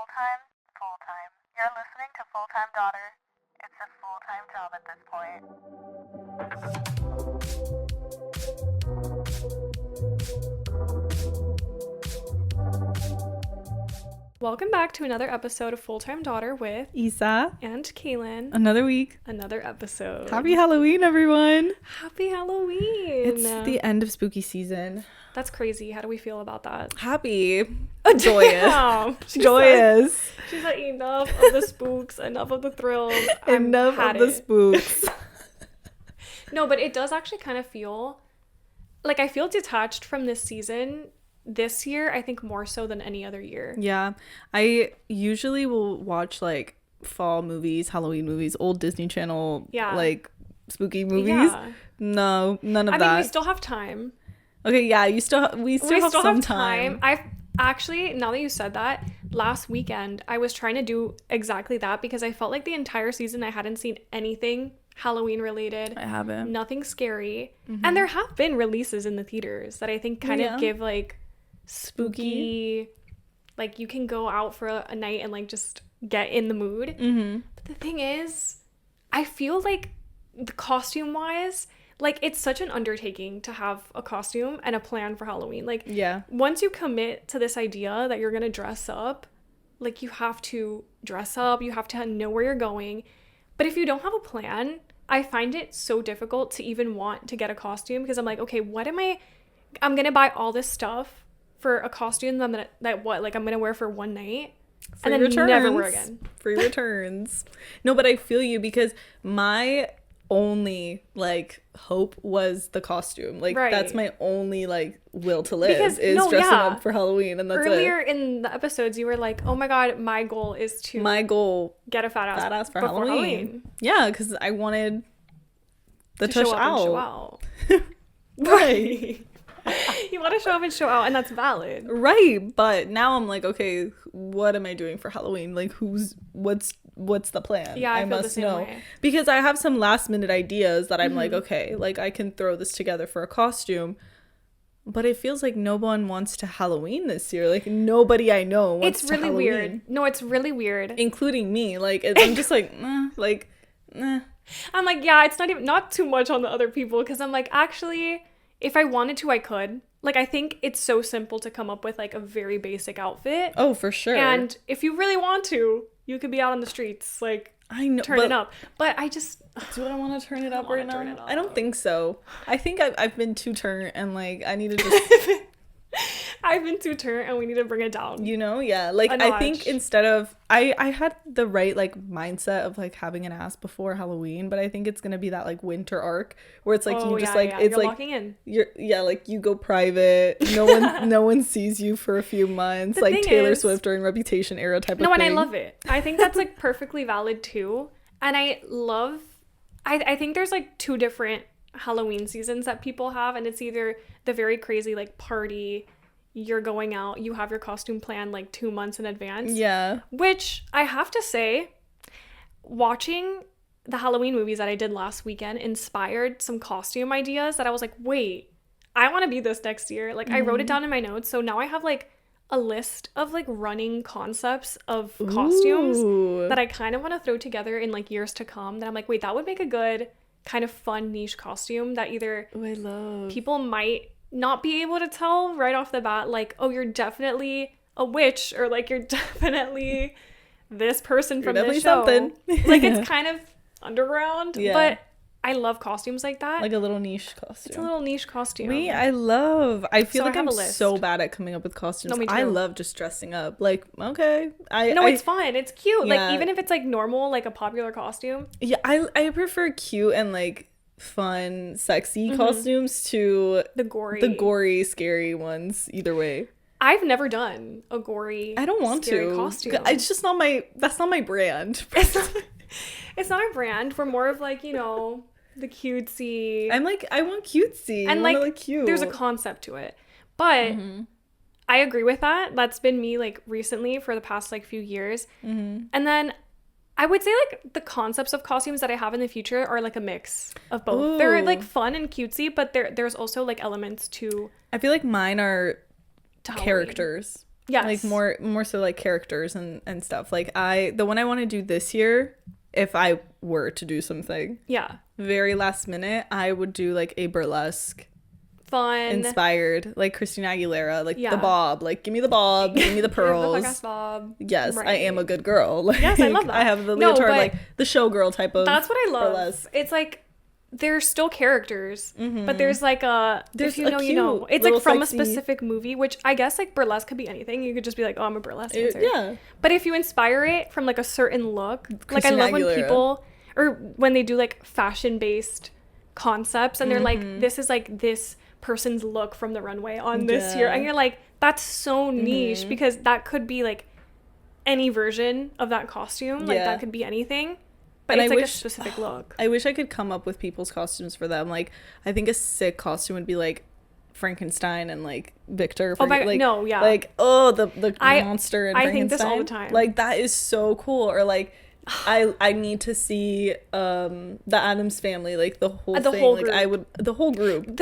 full-time, full-time. You're listening to Full-Time Daughter. It's a full-time job at this point. Welcome back to another episode of Full-Time Daughter with Isa and Cailyn. Another week. Another episode. Happy Halloween, everyone. Happy Halloween. It's the end of spooky season. That's crazy. How do we feel about that? Happy. Joyous. Damn. Joyous. She's like, enough of the spooks, enough of the thrills. Enough of the spooks. No, but it does actually kind of feel like I feel detached from this season this year, I think more so than any other year. Yeah. I usually will watch like fall movies, Halloween movies, old Disney Channel, like spooky movies. Yeah. No, none of that. I mean, we still have time. Okay, yeah, we still have some time. I've actually, now that you said that, last weekend I was trying to do exactly that because I felt like the entire season I hadn't seen anything Halloween related. I haven't. Nothing scary. Mm-hmm. And there have been releases in the theaters that I think kind of give like spooky, like you can go out for a night and like just get in the mood. Mm-hmm. But the thing is, I feel like the costume wise, like it's such an undertaking to have a costume and a plan for Halloween. Like, yeah, once you commit to this idea that you're gonna dress up, like you have to dress up, you have to know where you're going. But if you don't have a plan, I find it so difficult to even want to get a costume because I'm like, okay, I'm gonna buy all this stuff for a costume that I'm gonna wear for one night and then never wear again. Free returns. No, but I feel you because my only like hope was the costume. Like that's my only like will to live is dressing up for Halloween, and that's earlier in the episodes you were like, oh my god, my goal is to get a fat ass for Halloween. Yeah, because I wanted the to show out. Right. You want to show up and show out, and that's valid, right? But now I'm like, okay, what am I doing for Halloween? Like, what's the plan? Yeah, I must know way. Because I have some last minute ideas that I'm like, okay, like I can throw this together for a costume. But it feels like no one wants to Halloween this year. Like nobody I know wants to Halloween. Weird. No, it's really weird, including me. Like I'm just like, I'm like, yeah, it's not too much on the other people because I'm like, actually, if I wanted to, I could. Like, I think it's so simple to come up with, like, a very basic outfit. Oh, for sure. And if you really want to, you could be out on the streets, like, I know, turn it up. But I just... Do I want to turn it up right now? I don't think so. I think I've been too turned and, like, I need to just... I've been too turned and we need to bring it down. You know? Yeah. Like, I think instead of... I had the right, like, mindset of, like, having an ass before Halloween, but I think it's going to be that, like, winter arc where it's, like, it's you're like... locking in. Like, you go private. No one sees you for a few months. Like, Taylor Swift during Reputation era type of thing. No, and I love it. I think that's, like, perfectly valid, too. And I love... I think there's, like, two different Halloween seasons that people have, and it's either the very crazy, like, party... You're going out, you have your costume plan like 2 months in advance. Yeah. Which I have to say, watching the Halloween movies that I did last weekend inspired some costume ideas that I was like, wait, I want to be this next year. Like, I wrote it down in my notes. So now I have like a list of like running concepts of costumes that I kind of want to throw together in like years to come. That I'm like, wait, that would make a good kind of fun niche costume that either people might not be able to tell right off the bat, like, oh, you're definitely a witch, or like you're definitely this person from this show. Something. Like it's kind of underground, but I love costumes like that. Like a little niche costume. It's a little niche costume. I feel like I'm so bad at coming up with costumes. No, me too. I love just dressing up. Like, okay. It's fun. It's cute. Yeah. Like even if it's like normal, like a popular costume. Yeah, I prefer cute and like fun, sexy costumes to the gory, scary ones. Either way, I've never done a gory. I don't want scary to. Costume. It's just not my. That's not my brand. It's not our brand. We're more of like, you know, the cutesy. I'm like, I want cutesy and like cute. There's a concept to it, but I agree with that. That's been me like recently for the past like few years, and then. I would say, like, the concepts of costumes that I have in the future are, like, a mix of both. Ooh. They're, like, fun and cutesy, but there's also, like, elements to... I feel like mine are characters. Yes. Like more so like characters and stuff. Like the one I want to do this year, if I were to do something. Yeah. Very last minute, I would do like a burlesque. Fun. Inspired, like Christina Aguilera, like the bob. Like, give me the bob, give me the pearls. The bob. Yes, right. I am a good girl. Like, yes, I love that. I have the leotard, like the showgirl type of. That's what I love. Burlesque. It's like they're still characters, but there's like there's if you know, you know. It's like from a specific movie, which I guess like burlesque could be anything. You could just be like, oh, I'm a burlesque dancer. Yeah. But if you inspire it from like a certain look, Christina like I love Aguilera. when people or when they do like fashion based concepts and they're like, this is like this person's look from the runway on this year, and you're like, that's so niche because that could be like any version of that costume, like that could be anything. But and it's like a specific look. I wish I could come up with people's costumes for them. Like, I think a sick costume would be like Frankenstein and like Victor. Oh my God, like, no, yeah. Like, oh, the monster and Frankenstein. I think this all the time. Like, that is so cool. Or like, I need to see the Addams Family, like the whole thing. Whole like group. The whole group.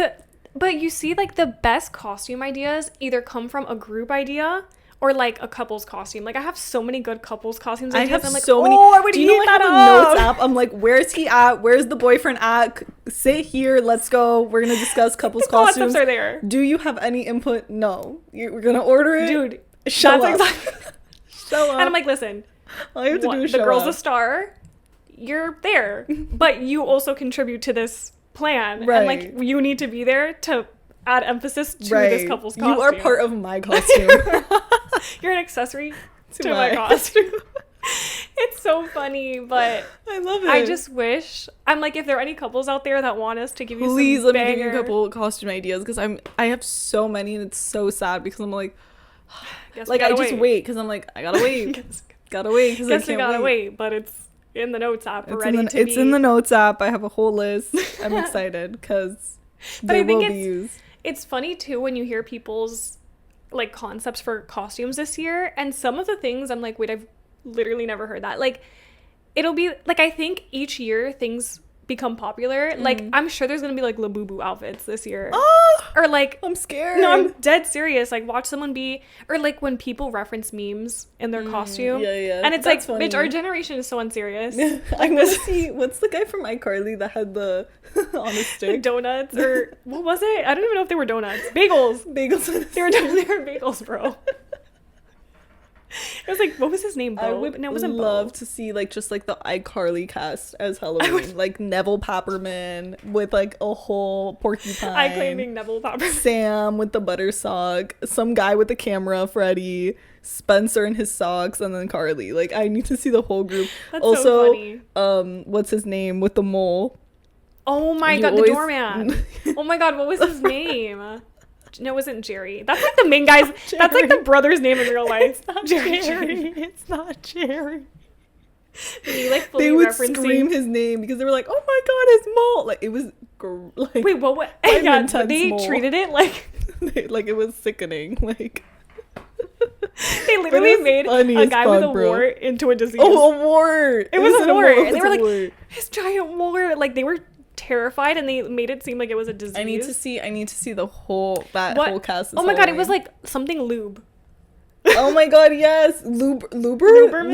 But you see, like the best costume ideas either come from a group idea or like a couple's costume. Like I have so many good couple's costumes ideas. I have I'm like, so many. I would do you know I have up. a notes app? I'm like, where's he at? Where's the boyfriend at? Sit here. Let's go. We're gonna discuss couples costumes. Concepts are there. Do you have any input? No. We're gonna order it. Dude, show up. Exactly. Show up. And I'm like, listen. All you have to do is show the girl's up. A star. You're there, but you also contribute to this plan, right? And like you need to be there to add emphasis to this couple's costume. You are part of my costume. You're an accessory to my costume. It's so funny, but I love it. I just wish I'm like, if there are any couples out there that want us to give you please some let me give you a couple costume ideas, because I have so many and it's so sad because I'm like like I just wait because I'm like I gotta wait. Gotta wait because I can't wait. But it's in the notes app. It's in the notes app. I have a whole list. I'm excited because they will be used. It's funny too when you hear people's like concepts for costumes this year, and some of the things I'm like, wait, I've literally never heard that. Like it'll be like, I think each year things become popular. Like I'm sure there's gonna be like Labubu outfits this year. Or like I'm scared. No, I'm dead serious. Like watch someone be, or like when people reference memes in their costume. Yeah. And it's like, funny. Bitch, our generation is so unserious. I want to see, what's the guy from iCarly that had the on a stick? Donuts, or what was it? I don't even know if they were donuts. Bagels. They were bagels, bro. It was like, what was his name, Bo? I would love to see like just like the iCarly cast as Halloween. Like Neville Papperman with like a whole porcupine. I claim being Neville Papperman. Sam with the butter sock. Some guy with the camera, Freddie. Spencer in his socks, and then Carly. Like I need to see the whole group. That's also, so funny. What's his name with the mole? Oh my God, the doorman. Oh my God, what was his name? No, it wasn't Jerry. That's like the main guy's. That's like the brother's name in real life. It's not Jerry. It's not Jerry. They would scream his name because they were like, "Oh my God, his mole!" Like it was like. Wait, what? Yeah, they treated it like like it was sickening. Like they literally made a guy with a wart into a disease. Oh, a wart! It was a wart, and they were like, "His giant wart!" Like they were terrified, and they made it seem like it was a disease. I need to see the whole whole cast. Oh my God, it was like something lube. Oh my God, yes, Luber.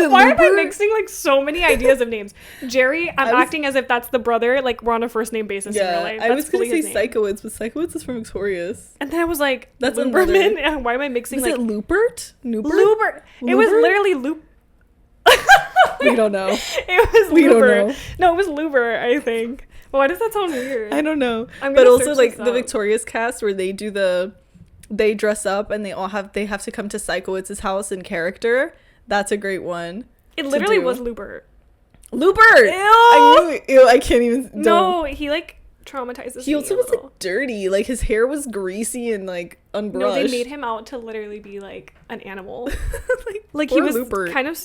Why am I mixing like so many ideas of names? Jerry, I'm acting as if that's the brother. Like we're on a first name basis in real life. I was gonna say Psychowitz, but Psychowitz is from Victorious. And then I was like, that's Luberman. Why am I mixing? Was it Lupert? Lubert. It was literally Loop. We don't know. It was we Luber. Don't know. No, it was Luber, I think. Why does that sound weird? I don't know. But also like the Victorious cast where they dress up and they have to come to Psychowitz's house in character. That's a great one. It literally was Lubert. Lubert! Ew! I can't even. No, he like traumatizes. He also was like dirty. Like his hair was greasy and like unbrushed. No, they made him out to literally be like an animal. like he was Lubert. Kind of.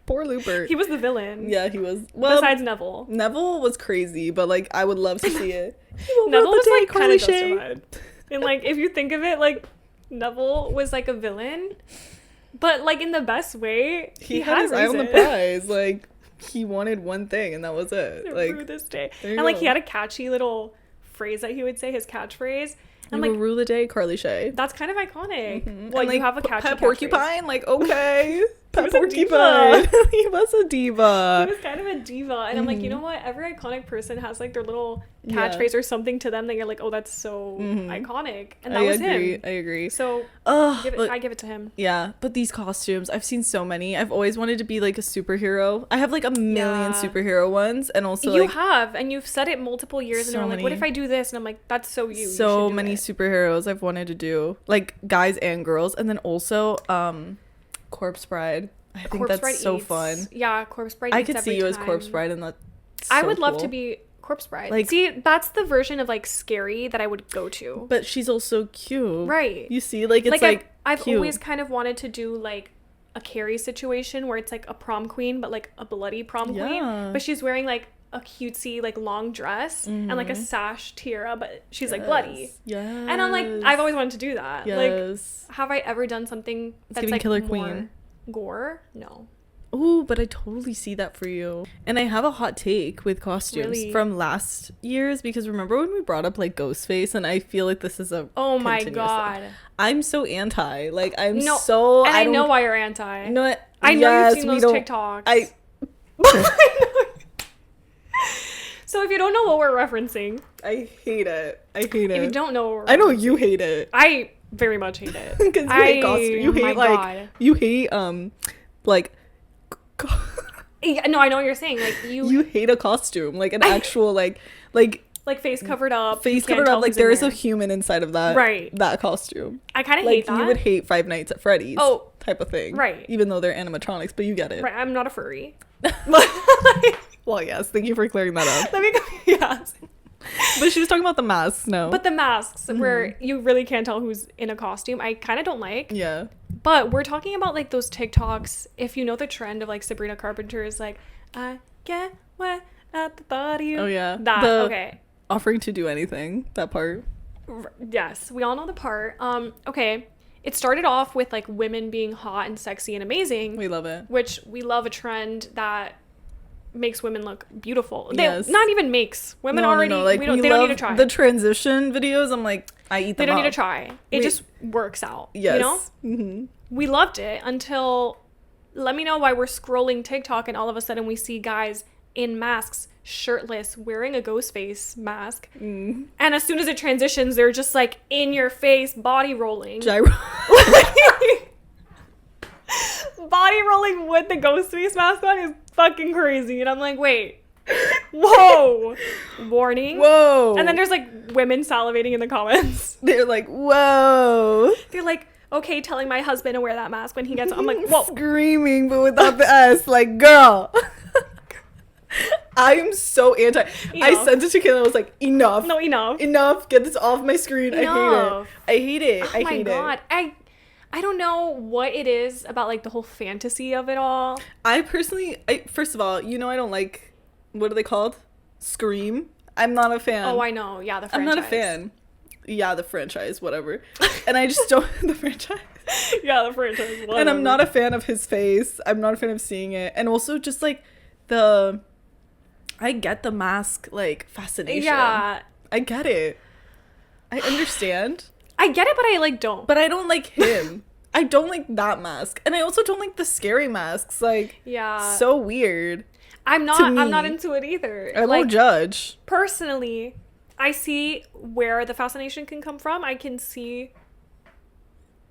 Poor Lubert. He was the villain. Yeah, he was. Well, besides Neville. Neville was crazy, but like I would love to see it. Neville was like kind of justified. And like if you think of it, like Neville was like a villain, but like in the best way. He had his eye on the prize. Like he wanted one thing, and that was it. Like this day, and like he had a catchy little phrase that he would say, his catchphrase. I'm like, rule the day, Carly Shay. That's kind of iconic. Well, you have a catchy Pet Porcupine? Like, okay. Pet Porcupine. He was a diva. He was kind of a diva. And I'm like, you know what? Every iconic person has like their little catchphrase or something to them that you're like, oh, that's so iconic. And that was him. I agree. So I give it to him. Yeah. But these costumes, I've seen so many. I've always wanted to be like a superhero. I have like a million superhero ones. And also you have. And you've said it multiple years. And you're like, what if I do this? And I'm like, that's so you. So many superheroes I've wanted to do. Like guys and girls. And then also Corpse Bride. I think that's so fun. Yeah, Corpse Bride. I could see you as Corpse Bride, and that's so I would love to be Corpse Bride. Like, see, that's the version of like scary that I would go to. But she's also cute, right? You see, like it's like I've always kind of wanted to do like a Carrie situation where it's like a prom queen, but like a bloody prom queen, but she's wearing like a cutesy like long dress and like a sash tiara, but she's like bloody. Yeah. And I'm like, I've always wanted to do that. Like, have I ever done something that's like Killer Queen gore? No. Oh, but I totally see that for you. And I have a hot take with costumes from last year's, because remember when we brought up like Ghostface, and I feel like this is a my god thing. I'm so anti, like I know why you're anti. No, I know you've seen those TikToks. So if you don't know what we're referencing, I hate it. If you don't know, I know you hate it. I very much hate it. Because you hate costumes. You hate you hate like. No, I know what you're saying. Like you hate a costume, like an actual like face covered up. Like there is a human inside of that. Right. That costume. I kind of hate that. You would hate Five Nights at Freddy's. Type of thing. Right. Even though they're animatronics, but you get it. Right. I'm not a furry. Well, yes. Thank you for clearing that up. Let me go. Yes. But she was talking about the masks. No. But the masks where you really can't tell who's in a costume, I kind of don't like. Yeah. But we're talking about like those TikToks. If you know the trend of like Sabrina Carpenter's like, I get wet at the thought of you. Oh yeah. Okay. Offering to do anything. That part. Yes, we all know the part. Okay. It started off with like women being hot and sexy and amazing. We love it. Which we love a trend that makes women look beautiful. Yes. Not even makes. Women already like, they don't need to try. The transition videos, I'm like, I eat them. They don't need to try. It just works out. Yes. You know? Mm-hmm. We loved it until, let me know why we're scrolling TikTok and all of a sudden we see guys in masks, shirtless, wearing a ghost face mask. And as soon as it transitions, they're just like in your face, body rolling. Body rolling with the ghost face mask on is fucking crazy. And I'm like, wait. Whoa. Warning. Whoa. And then there's like women salivating in the comments. They're like, whoa. They're like, okay, telling my husband to wear that mask when he gets I'm like, whoa. Screaming, but without the S. Like, girl. I'm so anti. I sent it to Cailyn. I was like, enough. No, enough. Enough. Get this off my screen. Enough. I hate it. Oh my god. I don't know what it is about like the whole fantasy of it all. I first of all, I don't like, what are they called? Scream. I'm not a fan. Oh, I know. Yeah, the franchise. I'm not a fan. Yeah, the franchise, whatever. And I just don't, the franchise. Yeah, the franchise, whatever. And I'm not a fan of his face. I'm not a fan of seeing it. And also just like I get the mask like fascination. Yeah. I get it. I understand. I get it, but I like don't. But I don't like him. I don't like that mask. And I also don't like the scary masks. Like, yeah. So weird. I'm not into it either. I won't judge. Personally, I see where the fascination can come from. I can see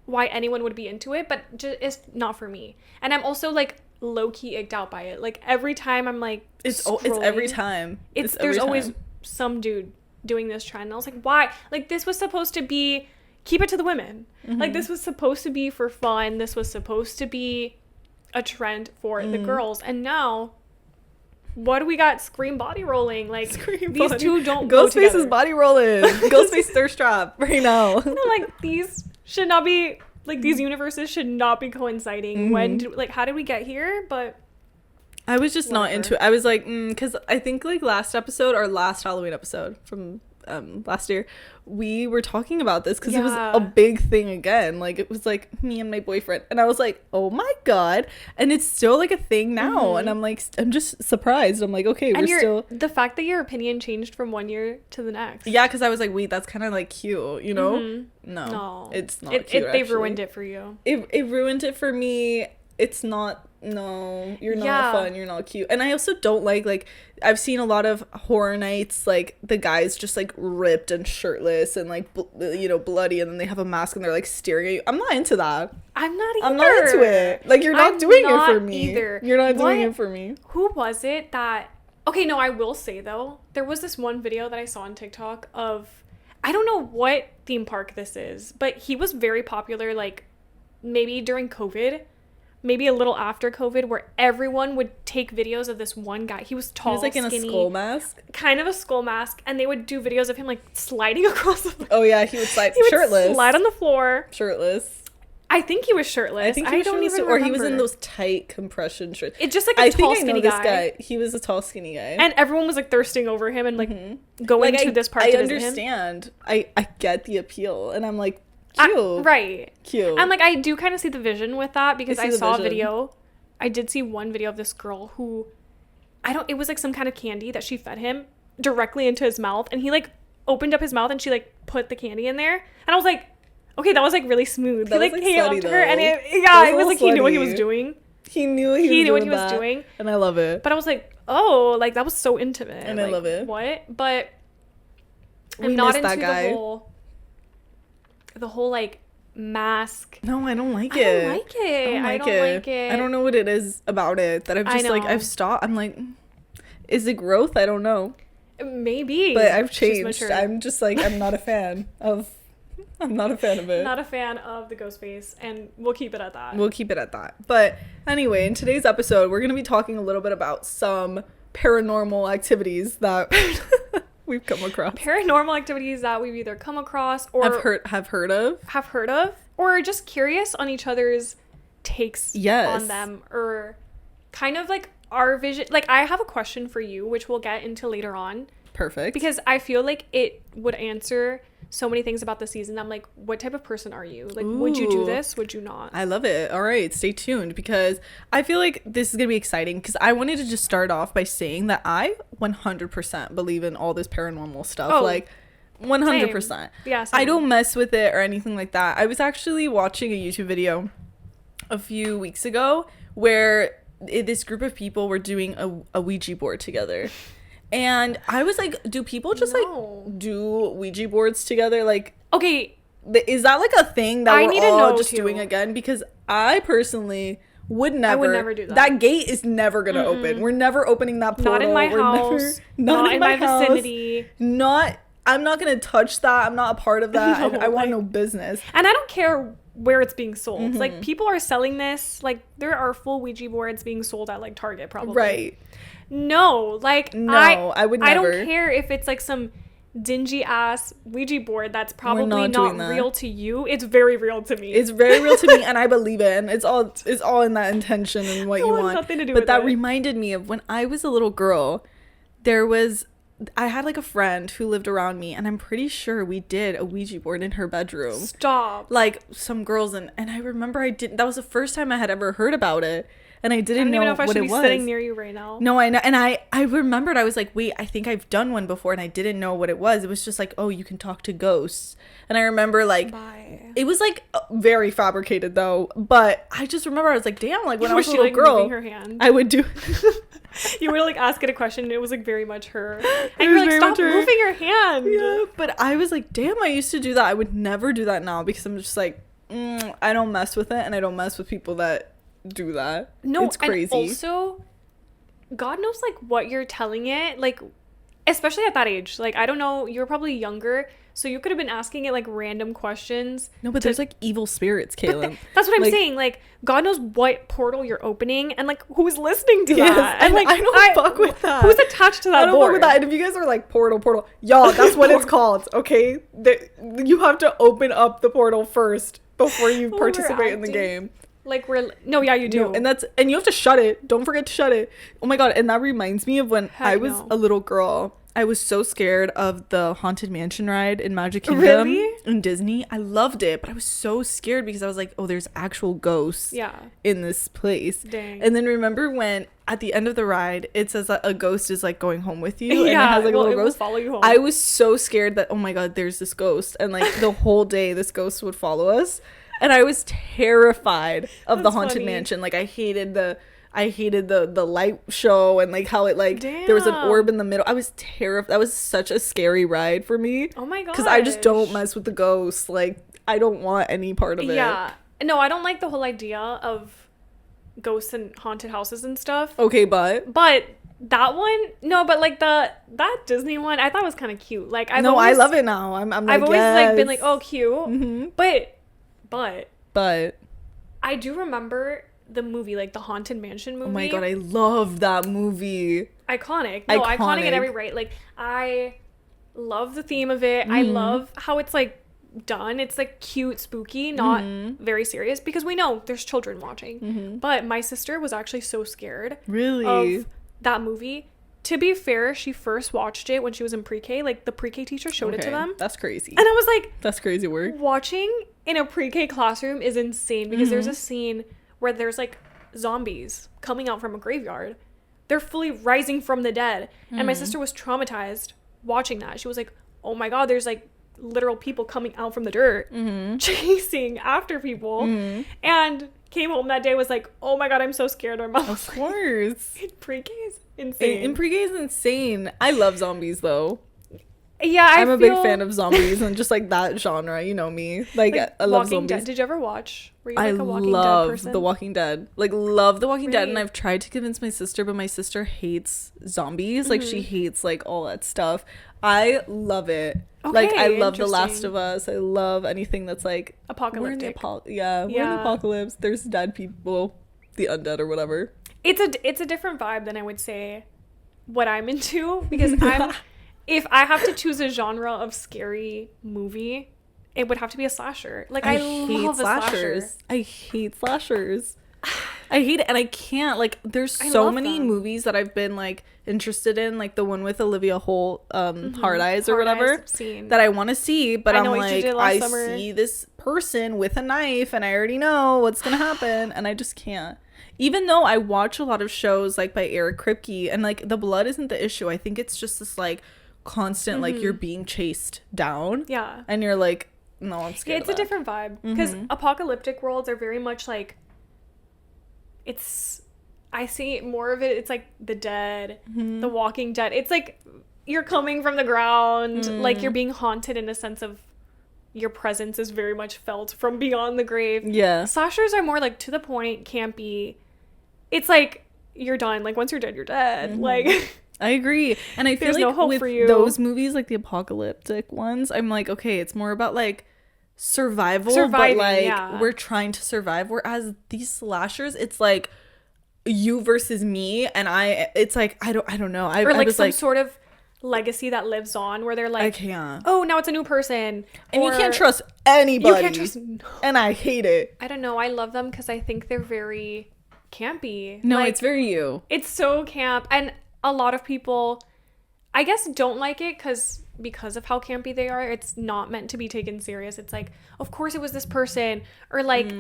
why anyone would be into it, but it's not for me. And I'm also like low-key icked out by it. Like every time I'm like it's every time. There's always some dude doing this trend. And I was like, why? Like this was supposed to be keep it to the women. Mm-hmm. Like this was supposed to be for fun. This was supposed to be a trend for the girls. And now what do we got? Scream body rolling. Like these two don't go together. Ghostface is body rolling. Ghostface thirst trap right now. Like these should not be like these universes should not be coinciding. Mm-hmm. How did we get here? But I was just not into it. I was like, because I think like last Halloween episode from last year, we were talking about this because it was a big thing again. Like, it was like me and my boyfriend, and I was like, oh my god, and it's still like a thing now. And I'm like, I'm just surprised. I'm like, okay, and we're still, the fact that your opinion changed from one year to the next. Yeah, because I was like, wait, that's kind of like cute, you know? No, it's not cute. They ruined it for you. It ruined it for me. It's not. No, you're not fun, you're not cute. And I also don't like I've seen a lot of horror nights, like the guys just like ripped and shirtless and like bloody, and then they have a mask and they're like staring at you. I'm not into that. I'm not either. I'm not into it. Like, you're not doing it for me either. You're not doing it for me. Who was it that, okay, no, I will say though, there was this one video that I saw on TikTok of, I don't know what theme park this is, but he was very popular, like maybe during COVID, maybe a little after COVID, where everyone would take videos of this one guy. He was tall, skinny. He was like in a skull mask? Kind of a skull mask. And they would do videos of him like sliding across the floor. Oh yeah, he would slide shirtless. Would slide on the floor. Shirtless. I think he was shirtless. I think he was shirtless, or he was in those tight compression shirts. It's just like a tall, skinny guy. This guy. He was a tall, skinny guy. And everyone was like thirsting over him and like going to this park to visit him. I understand. I get the appeal. And I'm like, cute. Right. Cute. And like, I do kind of see the vision with that, because I saw a video. I did see one video of this girl who, it was like some kind of candy that she fed him directly into his mouth, and he like opened up his mouth and she like put the candy in there, and I was like, okay, that was like really smooth. He like came up to her, and it was like he knew what he was doing. He knew what he was doing, and I love it. But I was like, oh, like that was so intimate, and like, I love it. What? But I'm not into the whole like mask. No, I don't like it. I don't like it. I don't know what it is about it that I've just like, I've stopped. I'm like, is it growth? I don't know. Maybe. But I've changed. I'm just like, I'm not a fan of it. Not a fan of the ghost face, and we'll keep it at that. But anyway, in today's episode, we're going to be talking a little bit about some paranormal activities that we've come across. Paranormal activities that we've either come across or have heard of, or just curious on each other's takes on them, or kind of like our vision. Like, I have a question for you, which we'll get into later on. Perfect. Because I feel like it would answer so many things about the season. I'm like, what type of person are you? Like, would you do this? Would you not? I love it. All right, stay tuned, because I feel like this is gonna be exciting, because I wanted to just start off by saying that I 100% believe in all this paranormal stuff. Like 100%. Same. Yeah, same. I don't mess with it or anything like that. I was actually watching a YouTube video a few weeks ago where this group of people were doing a Ouija board together. And I was like, do people just like do Ouija boards together? Like, okay, is that like a thing that we're all just doing again? Because I personally would never do that. That gate is never gonna open. We're never opening that portal. Not in my house. Not in my vicinity. I'm not gonna touch that. I'm not a part of that. I want no business. And I don't care where it's being sold. Like, people are selling this. Like, there are full Ouija boards being sold at like Target, probably. Right. No, like, no, I would never. I don't care if it's like some dingy ass Ouija board that's probably not real to you. It's very real to me. It's very real to me, and I believe it. And it's all in that intention and what you want. Nothing to do but with that it. reminded me of when I was a little girl. I had like a friend who lived around me, and I'm pretty sure we did a Ouija board in her bedroom. Stop. Like, some girls, and I remember that was the first time I had ever heard about it. And I didn't know what it was. I don't even know if I should be sitting near you right now. No, I know. And I remembered, I was like, wait, I think I've done one before, and I didn't know what it was. It was just like, oh, you can talk to ghosts. And I remember, like, it was like very fabricated though. But I just remember, I was like, damn, like when I was a little girl, moving her hand? I would do. You were like asking a question, and it was like very much her. And you're like, stop moving your hand. Yeah, but I was like, damn, I used to do that. I would never do that now, because I'm just like, I don't mess with it, and I don't mess with people that do that. No, it's crazy. And also, God knows like what you're telling it, like, especially at that age. Like, I don't know, you were probably younger, so you could have been asking it like random questions. No, but there's like evil spirits, Cailyn. That's what I'm saying. Like, God knows what portal you're opening, and like who's listening to that. And like, I don't fuck with that. Who's attached to that board? I don't fuck with that. And if you guys are like, portal, y'all, that's what it's called. Okay, you have to open up the portal first before you participate in the game. Like, you do. No, and you have to shut it. Don't forget to shut it. Oh my God. And that reminds me of when I was a little girl. I was so scared of the Haunted Mansion ride in Magic Kingdom in Disney. I loved it, but I was so scared because I was like, oh, there's actual ghosts in this place. Dang. And then remember when at the end of the ride, it says that a ghost is like going home with you and it has like a little ghost. Follow you home. I was so scared that, oh my God, there's this ghost. And like the whole day, this ghost would follow us. And I was terrified of the Haunted Mansion. Like I hated the light show and like how it like there was an orb in the middle. I was terrified. That was such a scary ride for me. Oh my God. Because I just don't mess with the ghosts. Like I don't want any part of it. Yeah. No, I don't like the whole idea of ghosts and haunted houses and stuff. Okay, but that one, no, but like that Disney one, I thought was kind of cute. Like I love it now. I'm like, I've always like been like, oh, cute. Mm-hmm. But I do remember the movie, like the Haunted Mansion movie. Oh my God, I love that movie. Iconic in every right. Like I love the theme of it. I love how it's like done. It's like cute, spooky, not very serious, because we know there's children watching. But my sister was actually so scared of that movie. To be fair, she first watched it when she was in pre-K. Like the pre-K teacher showed it to them. That's crazy. And I was like, that's crazy work. Watching in a pre-K classroom is insane, because there's a scene where there's like zombies coming out from a graveyard. They're fully rising from the dead. And my sister was traumatized watching that. She was like, oh my God, there's like literal people coming out from the dirt chasing after people. And came home that day, was like, oh my God, I'm so scared. My mom was of course. Like, pre-K is insane. In pre-K is insane. I love zombies though. Yeah, I'm a big fan of zombies and just like that genre. You know me. Like I love zombies. Dead. Did you ever watch? Were you like a Walking Dead person? The Walking Dead. Like love The Walking Dead, and I've tried to convince my sister, but my sister hates zombies. Like she hates like all that stuff. I love it. Okay, like I love The Last of Us. I love anything that's like apocalyptic. We're in the apocalypse. There's dead people, the undead or whatever. It's a different vibe than I would say what I'm into, because if I have to choose a genre of scary movie, it would have to be a slasher. Like I love slashers. I hate slashers. I hate it, and I can't. Like there's so many movies that I've been like interested in, like the one with Olivia Holt, Hard Eyes or whatever, that I want to see, but I'm like, I see this person with a knife and I already know what's gonna happen, and I just can't. Even though I watch a lot of shows like by Eric Kripke, and like the blood isn't the issue. I think it's just this like constant like you're being chased down, and you're like, no, I'm scared. It's a different vibe, because apocalyptic worlds are very much like, I see more of it, it's like The Dead, The Walking Dead. It's like you're coming from the ground, like you're being haunted in a sense of your presence is very much felt from beyond the grave. Yeah. Slashers are more like to the point, campy. It's like you're done. Like once you're dead, you're dead. Like I agree. And I feel like no hope with for you. Those movies, like the apocalyptic ones, I'm like, okay, it's more about like surviving, but like we're trying to survive, whereas these slashers, it's like you versus me, and it's like I don't know, or like some sort of legacy that lives on, where they're like, I can't, oh, now it's a new person, and you can't trust anybody, and I hate it. I don't know, I love them because I think they're very campy. No, like, it's very you. It's so camp, and a lot of people I guess don't like it because of how campy they are. It's not meant to be taken serious. It's like, of course it was this person, or like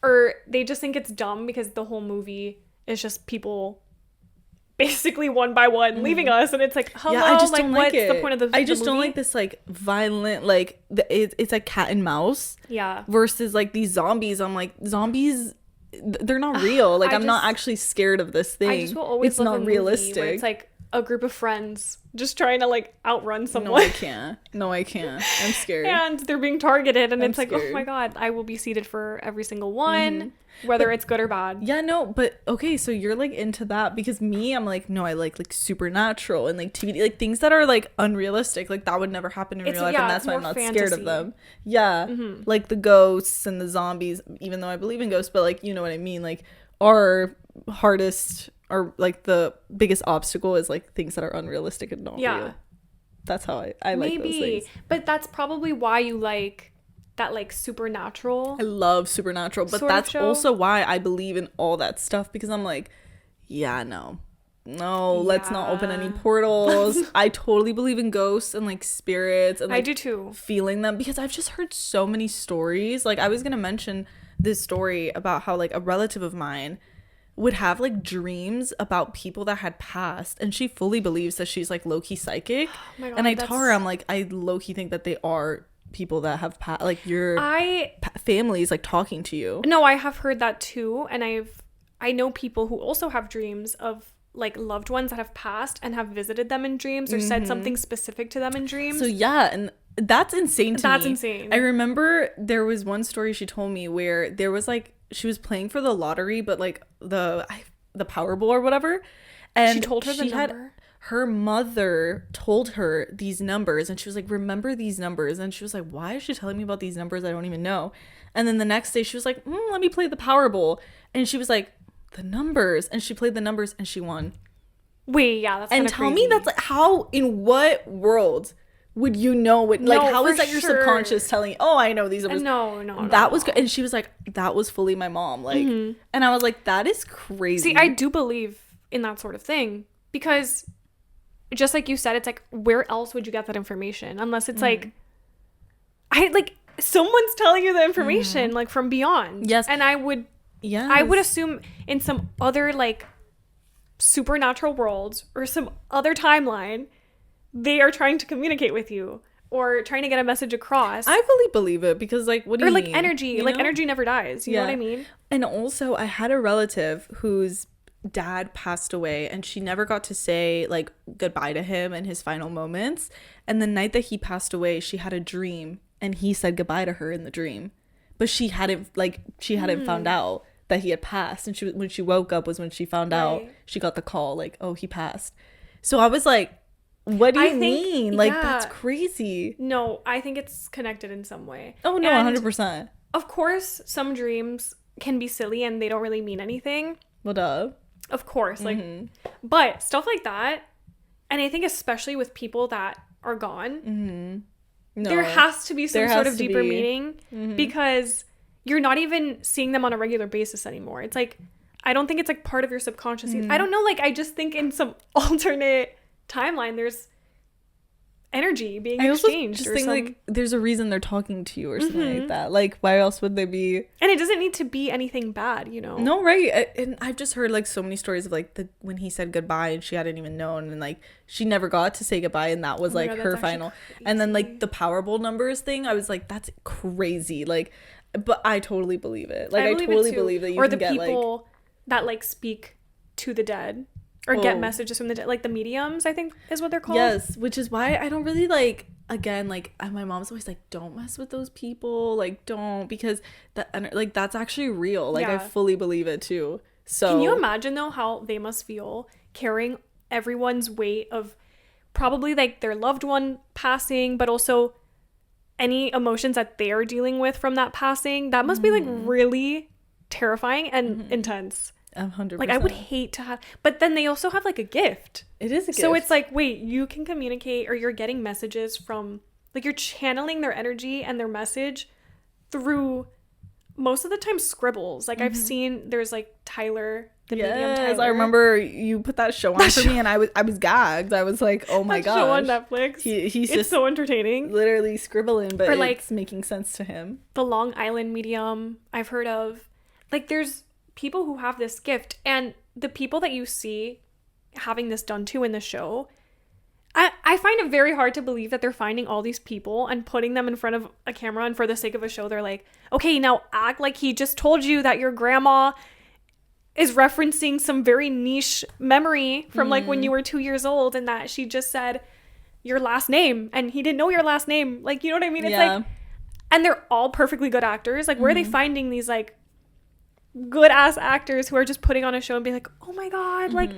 or they just think it's dumb because the whole movie is just people basically one by one leaving us, and it's like, hello, I just like, don't like what's the point of the I just don't like this like violent, like it's like cat and mouse versus like these zombies. I'm like, zombies, they're not real. Like I'm not actually scared of this thing. I just will always it's not realistic. Where it's like a group of friends just trying to like outrun someone. No, I can't. I'm scared. And they're being targeted, and it's like, oh my God, I will be seated for every single one, whether it's good or bad. Yeah, no, but okay, so you're like into that, because me, I'm like, no, I like supernatural and like TV, like things that are like unrealistic, like that would never happen in real life, and that's why I'm not scared of them. Yeah, like the ghosts and the zombies, even though I believe in ghosts, but like, you know what I mean, like our hardest or like the biggest obstacle is like things that are unrealistic and not real. That's how I like those things. But that's probably why you like that, like supernatural. I love supernatural, but that's also why I believe in all that stuff, because I'm like, yeah, no, no, let's not open any portals. I totally believe in ghosts and like spirits, and like, I do too, feeling them, because I've just heard so many stories. Like, I was gonna mention this story about how like a relative of mine would have like dreams about people that had passed, and she fully believes that she's like low-key psychic. Oh my God, and I tell her, I'm like, I low-key think that they are people that have passed, like your family is like talking to you. No, I have heard that too, and I know people who also have dreams of like loved ones that have passed and have visited them in dreams or said something specific to them in dreams. So yeah, and that's insane to me. That's insane. I remember there was one story she told me where there was like, she was playing for the lottery, but like the Powerball or whatever, and she told her the number. Her mother told her these numbers, and she was like, remember these numbers, and she was like, why is she telling me about these numbers I don't even know? And then the next day she was like, let me play the Powerball, and she was like, the numbers, and she played the numbers and she won. Wait, yeah, that's and tell me, that's like, how, in what world would you know what, like, how is that your subconscious telling you, oh, I know these numbers? No, that was good. And she was like, that was fully my mom, like, and I was like, that is crazy. See, I do believe in that sort of thing, because just like you said, it's like, where else would you get that information unless it's like someone's telling you the information like from beyond. Yes. And I would assume in some other like supernatural worlds or some other timeline, they are trying to communicate with you or trying to get a message across. I fully believe it, because like, what do you mean? Or like energy, like energy never dies. You know what I mean? And also, I had a relative whose dad passed away, and she never got to say like goodbye to him in his final moments. And the night that he passed away, she had a dream, and he said goodbye to her in the dream, but she hadn't found out that he had passed. And when she woke up was when she found out. She got the call like, oh, he passed. So I was like, what do you mean? Like, that's crazy. No, I think it's connected in some way. Oh no, 100%. Of course, some dreams can be silly and they don't really mean anything. Well, duh. Of course, like, but stuff like that, and I think especially with people that are gone, there has to be some sort of deeper meaning, because you're not even seeing them on a regular basis anymore. It's like, I don't think it's like part of your subconscious. I don't know, like, I just think in some alternate timeline there's energy being exchanged. I just think like there's a reason they're talking to you or something like that. Like, why else would they be? And it doesn't need to be anything bad, you know? No, right. And I've just heard like so many stories of like when he said goodbye and she hadn't even known, and like she never got to say goodbye, and that was like her final. And then like the Powerball numbers thing, I was like, that's crazy. Like, but I totally believe it. Like, I totally believe that you can get like, or the people that like speak to the dead. Or get messages from the dead, like the mediums, I think is what they're called. Yes, which is why I don't really like, again, like my mom's always like, don't mess with those people, like don't, because that, like, that's actually real. Like, I fully believe it too. So can you imagine though how they must feel carrying everyone's weight of probably like their loved one passing, but also any emotions that they're dealing with from that passing? That must be like really terrifying and intense. 100%. Like, I would hate to have, but then they also have like a gift. It is a gift. So it's like, wait, you can communicate, or you're getting messages from, like, you're channeling their energy and their message through most of the time scribbles. Like, I've seen, there's like Tyler, the medium Tyler. I remember you put that show on for me, and I was gagged. I was like, oh my gosh. Show on Netflix. He's it's so entertaining. Literally scribbling, but like, it's making sense to him. The Long Island medium I've heard of. Like, there's people who have this gift, and the people that you see having this done to in the show, I find it very hard to believe that they're finding all these people and putting them in front of a camera, and for the sake of a show they're like, okay, now act like he just told you that your grandma is referencing some very niche memory from like when you were 2 years old, and that she just said your last name and he didn't know your last name. Like, you know what I mean? It's like, and they're all perfectly good actors. Like, where are they finding these like good ass actors who are just putting on a show and be like, oh my god, like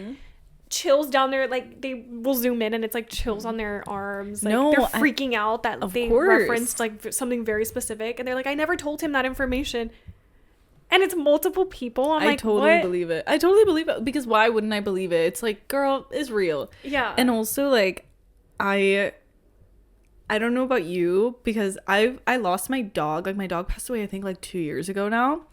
chills down there, like they will zoom in and it's like chills on their arms, like they're freaking out that they referenced like something very specific, and they're like, I never told him that information, and it's multiple people. I totally believe it. I totally believe it, because why wouldn't I believe it? It's like, girl, it's real. Yeah. And also like I don't know about you, because I lost my dog. Like, my dog passed away I think like 2 years ago now.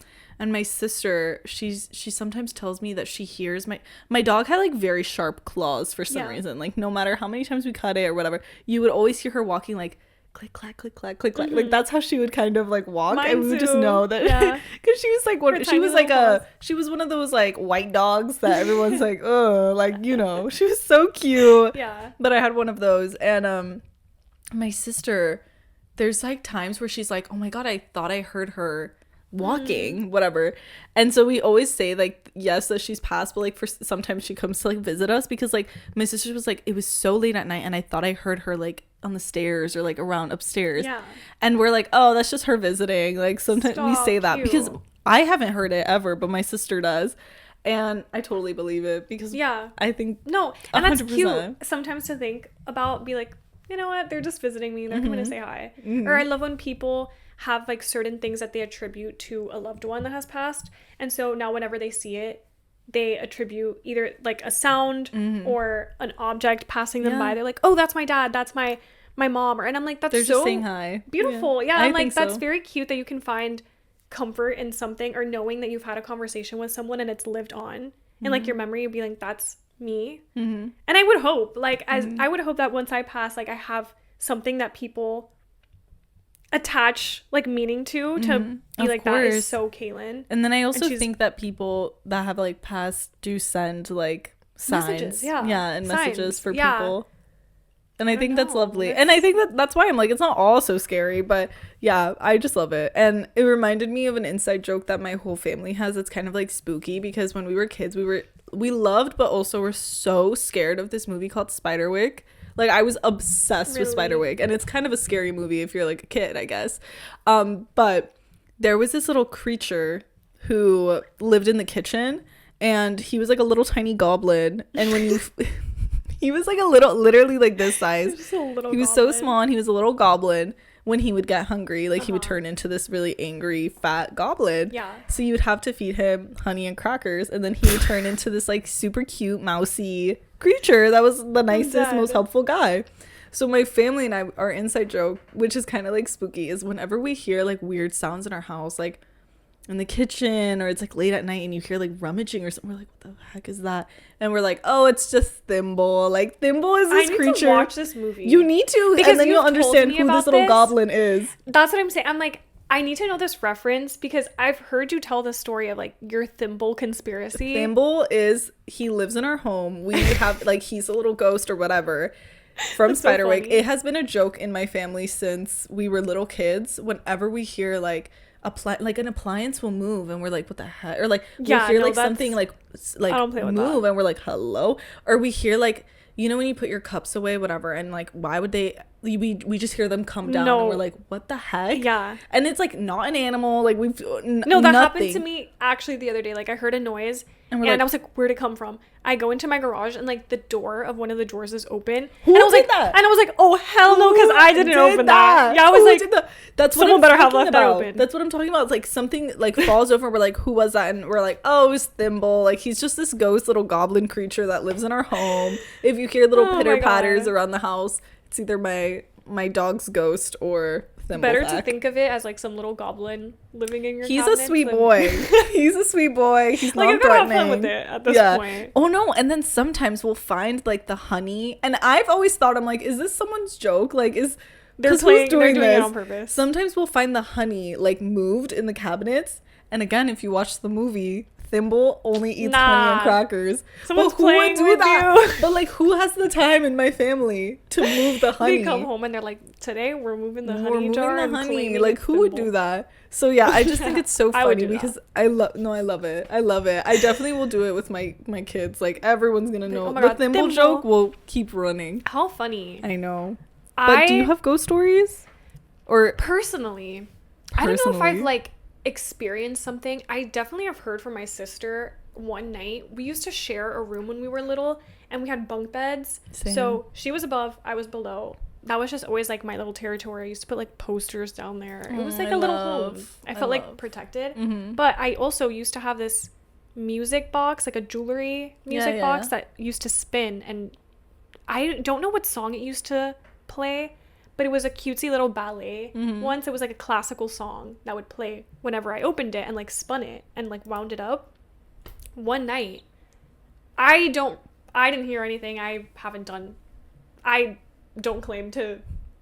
And my sister, she sometimes tells me that she hears my dog had like very sharp claws for some reason. Like no matter how many times we cut it or whatever, you would always hear her walking like click clack click clack click clack. Like that's how she would kind of like walk. Mine and we would just know that because she was like she was one of those like white dogs that everyone's like, oh, like, you know, she was so cute. Yeah. But I had one of those. And my sister, there's like times where she's like, oh my god, I thought I heard her walking, whatever. And so we always say like, yes, that she's passed, but like for sometimes she comes to like visit us, because like my sister was like, it was so late at night and I thought I heard her like on the stairs or like around upstairs. Yeah. And we're like, oh, that's just her visiting. Like sometimes we say that because I haven't heard it ever, but my sister does. And I totally believe it because I think no, and 100%. That's cute sometimes to think about, be like, you know what, they're just visiting me, they're coming to say hi. Or I love when people have like certain things that they attribute to a loved one that has passed, and so now whenever they see it, they attribute either like a sound or an object passing them by. They're like, oh, that's my dad, that's my mom. And I'm like, that's they're so just saying hi. Beautiful. Yeah, I'm like, that's very cute that you can find comfort in something, or knowing that you've had a conversation with someone and it's lived on, and like your memory would be like, that's me. And I would hope like I would hope that once I pass, like I have something that people attach like meaning to be of like, course. That is so Cailyn. And then I also think that people that have like passed do send like signs, messages, and messages for people, and I think that's lovely. And I think that's why I'm like, it's not all so scary, but yeah, I just love it. And it reminded me of an inside joke that my whole family has. It's kind of like spooky, because when we were kids, we loved but also were so scared of this movie called Spiderwick. Like, I was obsessed with Spiderwick, and it's kind of a scary movie if you're like a kid, I guess. But there was this little creature who lived in the kitchen, and he was like a little tiny goblin. And when you he was like a little, literally like this size. He was so small, and he was a little goblin. When he would get hungry, like he would turn into this really angry fat goblin. Yeah. So you would have to feed him honey and crackers, and then he would turn into this like super cute mousy creature that was the nicest, most helpful guy. So my family and I, our inside joke, which is kind of like spooky, is whenever we hear like weird sounds in our house, like in the kitchen, or it's like late at night and you hear like rummaging or something, we're like, what the heck is that? And we're like, oh, it's just Thimble. Like, Thimble is this creature. I need to watch this movie. You need to, because and then you'll understand who this little goblin is. That's what I'm saying. I'm like, I need to know this reference, because I've heard you tell the story of like your Thimble conspiracy. Thimble he lives in our home. We have like, he's a little ghost or whatever from Spiderwick. So it has been a joke in my family since we were little kids. Whenever we hear like like an appliance will move and we're like, what the heck? Or like we'll hear like something like move and we're like, hello. Or we hear like, you know, when you put your cups away, whatever, and like, why would they, we just hear them come down and we're like, what the heck? Yeah. And it's like not an animal, like we've that happened to me actually the other day. Like I heard a noise and I was like, where'd it come from? I go into my garage and like the door of one of the drawers is open. Who and I was did like, that? And I was like, oh hell no, because I didn't open that. Yeah, I was like, that's what someone better have left that open. That's what I'm talking about. It's like something like falls over. We're like, who was that? And we're like, oh, it was Thimble. Like he's just this ghost little goblin creature that lives in our home. If you hear little pitter patters around the house, it's either my dog's ghost or Thimble. Better to think of it as like some little goblin living in your He's a sweet boy. He's a sweet boy. He's like, not threatening. Have fun with it at this point. Oh no, and then sometimes we'll find like the honey, and I've always thought, I'm like, is this someone's joke? Like they're doing it on purpose. Sometimes we'll find the honey like moved in the cabinets, and again, if you watch the movie, Thimble only eats honey and crackers. Someone's playing with you. But like, who has the time in my family to move the honey? They come home and they're like, today we're moving the honey jar and cleaning like who would do that? So yeah, I just think it's so funny because I love it. I love it. I definitely will do it with my kids. Like everyone's gonna know. The Thimble joke will keep running. How funny. I know. But do you have ghost stories? Or personally, I don't know if I've like experienced something. I definitely have heard from my sister one night. We used to share a room when we were little, and we had bunk beds. Same. So she was above, I was below. That was just always like my little territory. I used to put like posters down there. It was like a little home. I felt like protected. But I also used to have this music box, like a jewelry music box that used to spin, and I don't know what song it used to play, but it was a cutesy little ballet. Once it was like a classical song that would play whenever I opened it and like spun it and like wound it up. One night, I didn't hear anything. I don't claim to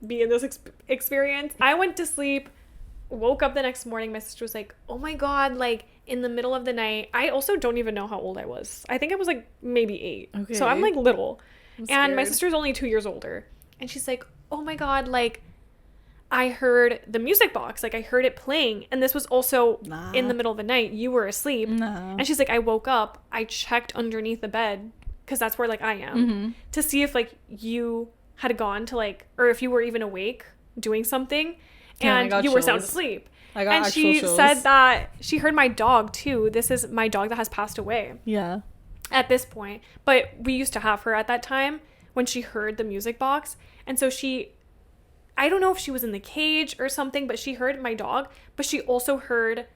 be in this experience. I went to sleep, woke up the next morning. My sister was like, oh my God, like in the middle of the night. I also don't even know how old I was. I think I was like maybe 8. Okay. So I'm like little. And my sister's only 2 years older. And she's like, oh my God, like I heard the music box. Like I heard it playing. And this was also in the middle of the night. You were asleep. And she's like, I woke up. I checked underneath the bed because that's where like I am to see if like you had gone to like, or if you were even awake doing something and you were sound asleep. And she said that she heard my dog too. This is my dog that has passed away. Yeah. At this point. But we used to have her at that time when she heard the music box. And so I don't know if she was in the cage or something, but she heard my dog, but she also heard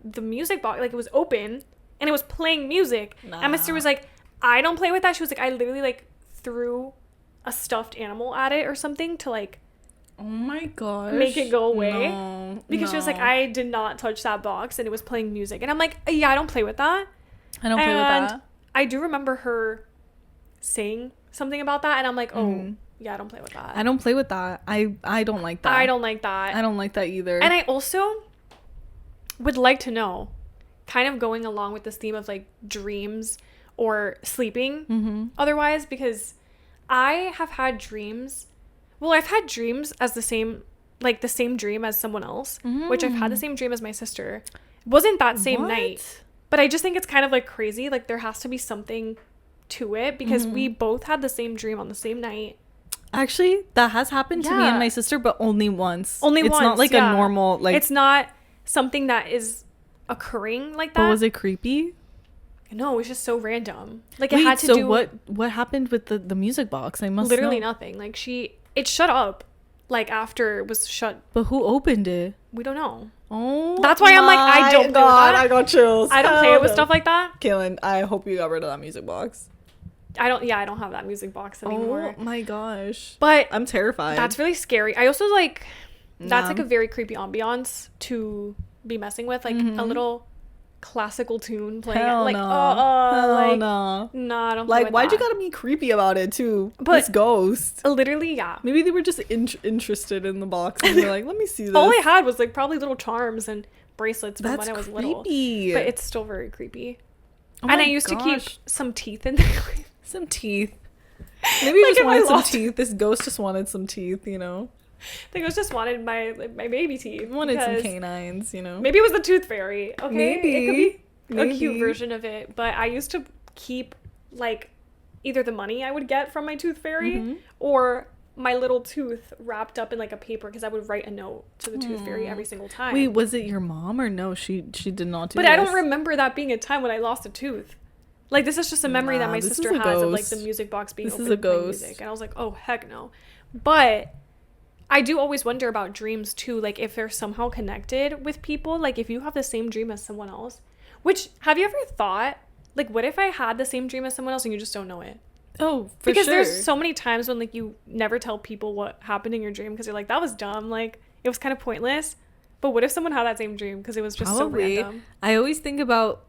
the music box. Like it was open and it was playing music. And my sister was like, I don't play with that. She was like, I literally like threw a stuffed animal at it or something to like, oh my gosh, make it go away. Because she was like, I did not touch that box and it was playing music. And I'm like, yeah, I don't play with that. I don't play with that. I do remember her saying something about that and I'm like, oh yeah, I don't play with that. I don't play with that. I don't like that. I don't like that. I don't like that either. And I also would like to know, kind of going along with this theme of like dreams or sleeping otherwise, because I have had dreams. Well, I've had dreams as the same dream as someone else, which I've had the same dream as my sister. It wasn't that same night, but I just think it's kind of like crazy. Like there has to be something to it because we both had the same dream on the same night. Actually, that has happened to me and my sister, but only once. It's not like a normal, like... It's not something that is occurring like that. But was it creepy? No, it was just so random. Like, it had to do... So what happened with the music box? I must literally nothing. Like, it shut up, like, after it was shut. But who opened it? We don't know. Oh, that's why I'm like, I don't play with that. I got chills. I don't play with stuff like that. Cailyn, I hope you got rid of that music box. I don't have that music box anymore. Oh my gosh. But I'm terrified. That's really scary. I also like that's like a very creepy ambiance to be messing with, like a little classical tune playing. Hell like no. Like no. Nah, I don't like play with why'd that. you gotta be creepy about it too? But this ghost. Literally, yeah. Maybe they were just interested in the box and they're like, let me see this. All I had was like probably little charms and bracelets from when I was creepy. little. But it's still very creepy. Oh and I used to keep some teeth in there. Some teeth. Maybe you just wanted some teeth. This ghost just wanted some teeth, you know. The ghost just wanted my baby teeth. Wanted some canines, you know. Maybe it was the tooth fairy. Okay, maybe it could be a cute version of it. But I used to keep like either the money I would get from my tooth fairy or my little tooth wrapped up in like a paper because I would write a note to the tooth fairy every single time. Wait, was it your mom or no? She did not do. But I don't remember that being a time when I lost a tooth. Like, this is just a memory that my sister has of, like, the music box being open and playing music. And I was like, oh, heck no. But I do always wonder about dreams, too. Like, if they're somehow connected with people. Like, if you have the same dream as someone else. Which, have you ever thought, like, what if I had the same dream as someone else and you just don't know it? Oh, for because sure. There's so many times when, like, you never tell people what happened in your dream because you're like, that was dumb. Like, it was kind of pointless. But what if someone had that same dream because it was just so random? I always think about...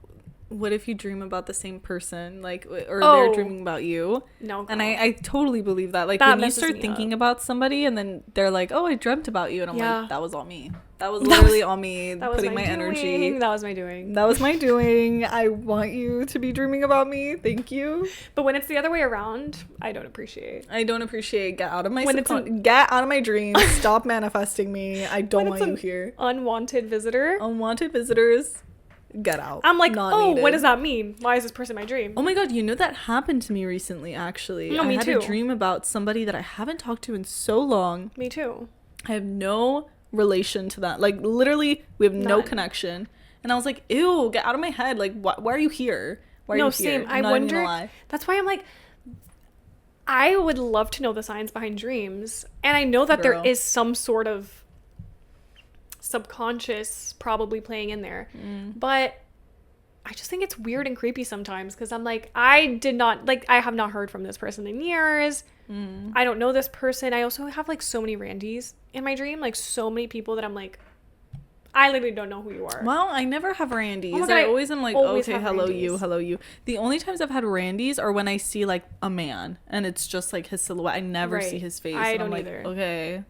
What if you dream about the same person, like, or they're dreaming about you? No. And I totally believe that. Like, when you start thinking about somebody and then they're like, oh, I dreamt about you. And I'm like, that was all me. That was literally all me putting my energy. That was my doing. That was my doing. I want you to be dreaming about me. Thank you. But when it's the other way around, I don't appreciate. Get out of my get out of my dreams. Stop manifesting me. I don't want you here. Unwanted visitor. Unwanted visitors. Get out. I'm like, what does that mean? Why is this person my dream? Oh my god, you know that happened to me recently, actually. No, me too. I had a dream about somebody that I haven't talked to in so long. Me too. I have no relation to that. Like, literally, we have no connection. And I was like, ew, get out of my head. Like, why are you here? Why are you here? Same. I wonder. That's why I'm like, I would love to know the science behind dreams. And I know that there is some sort of subconscious probably playing in there, but I just think it's weird and creepy sometimes because I'm like, I have not heard from this person in years. I don't know this person. I also have like so many randies in my dream, like so many people that I'm like, I literally don't know who you are. Well, I never have randies. Oh God, I always am like, always okay, hello randies. hello you. The only times I've had randies are when I see like a man and it's just like his silhouette. I never see his face. I and don't I'm like, either. Okay,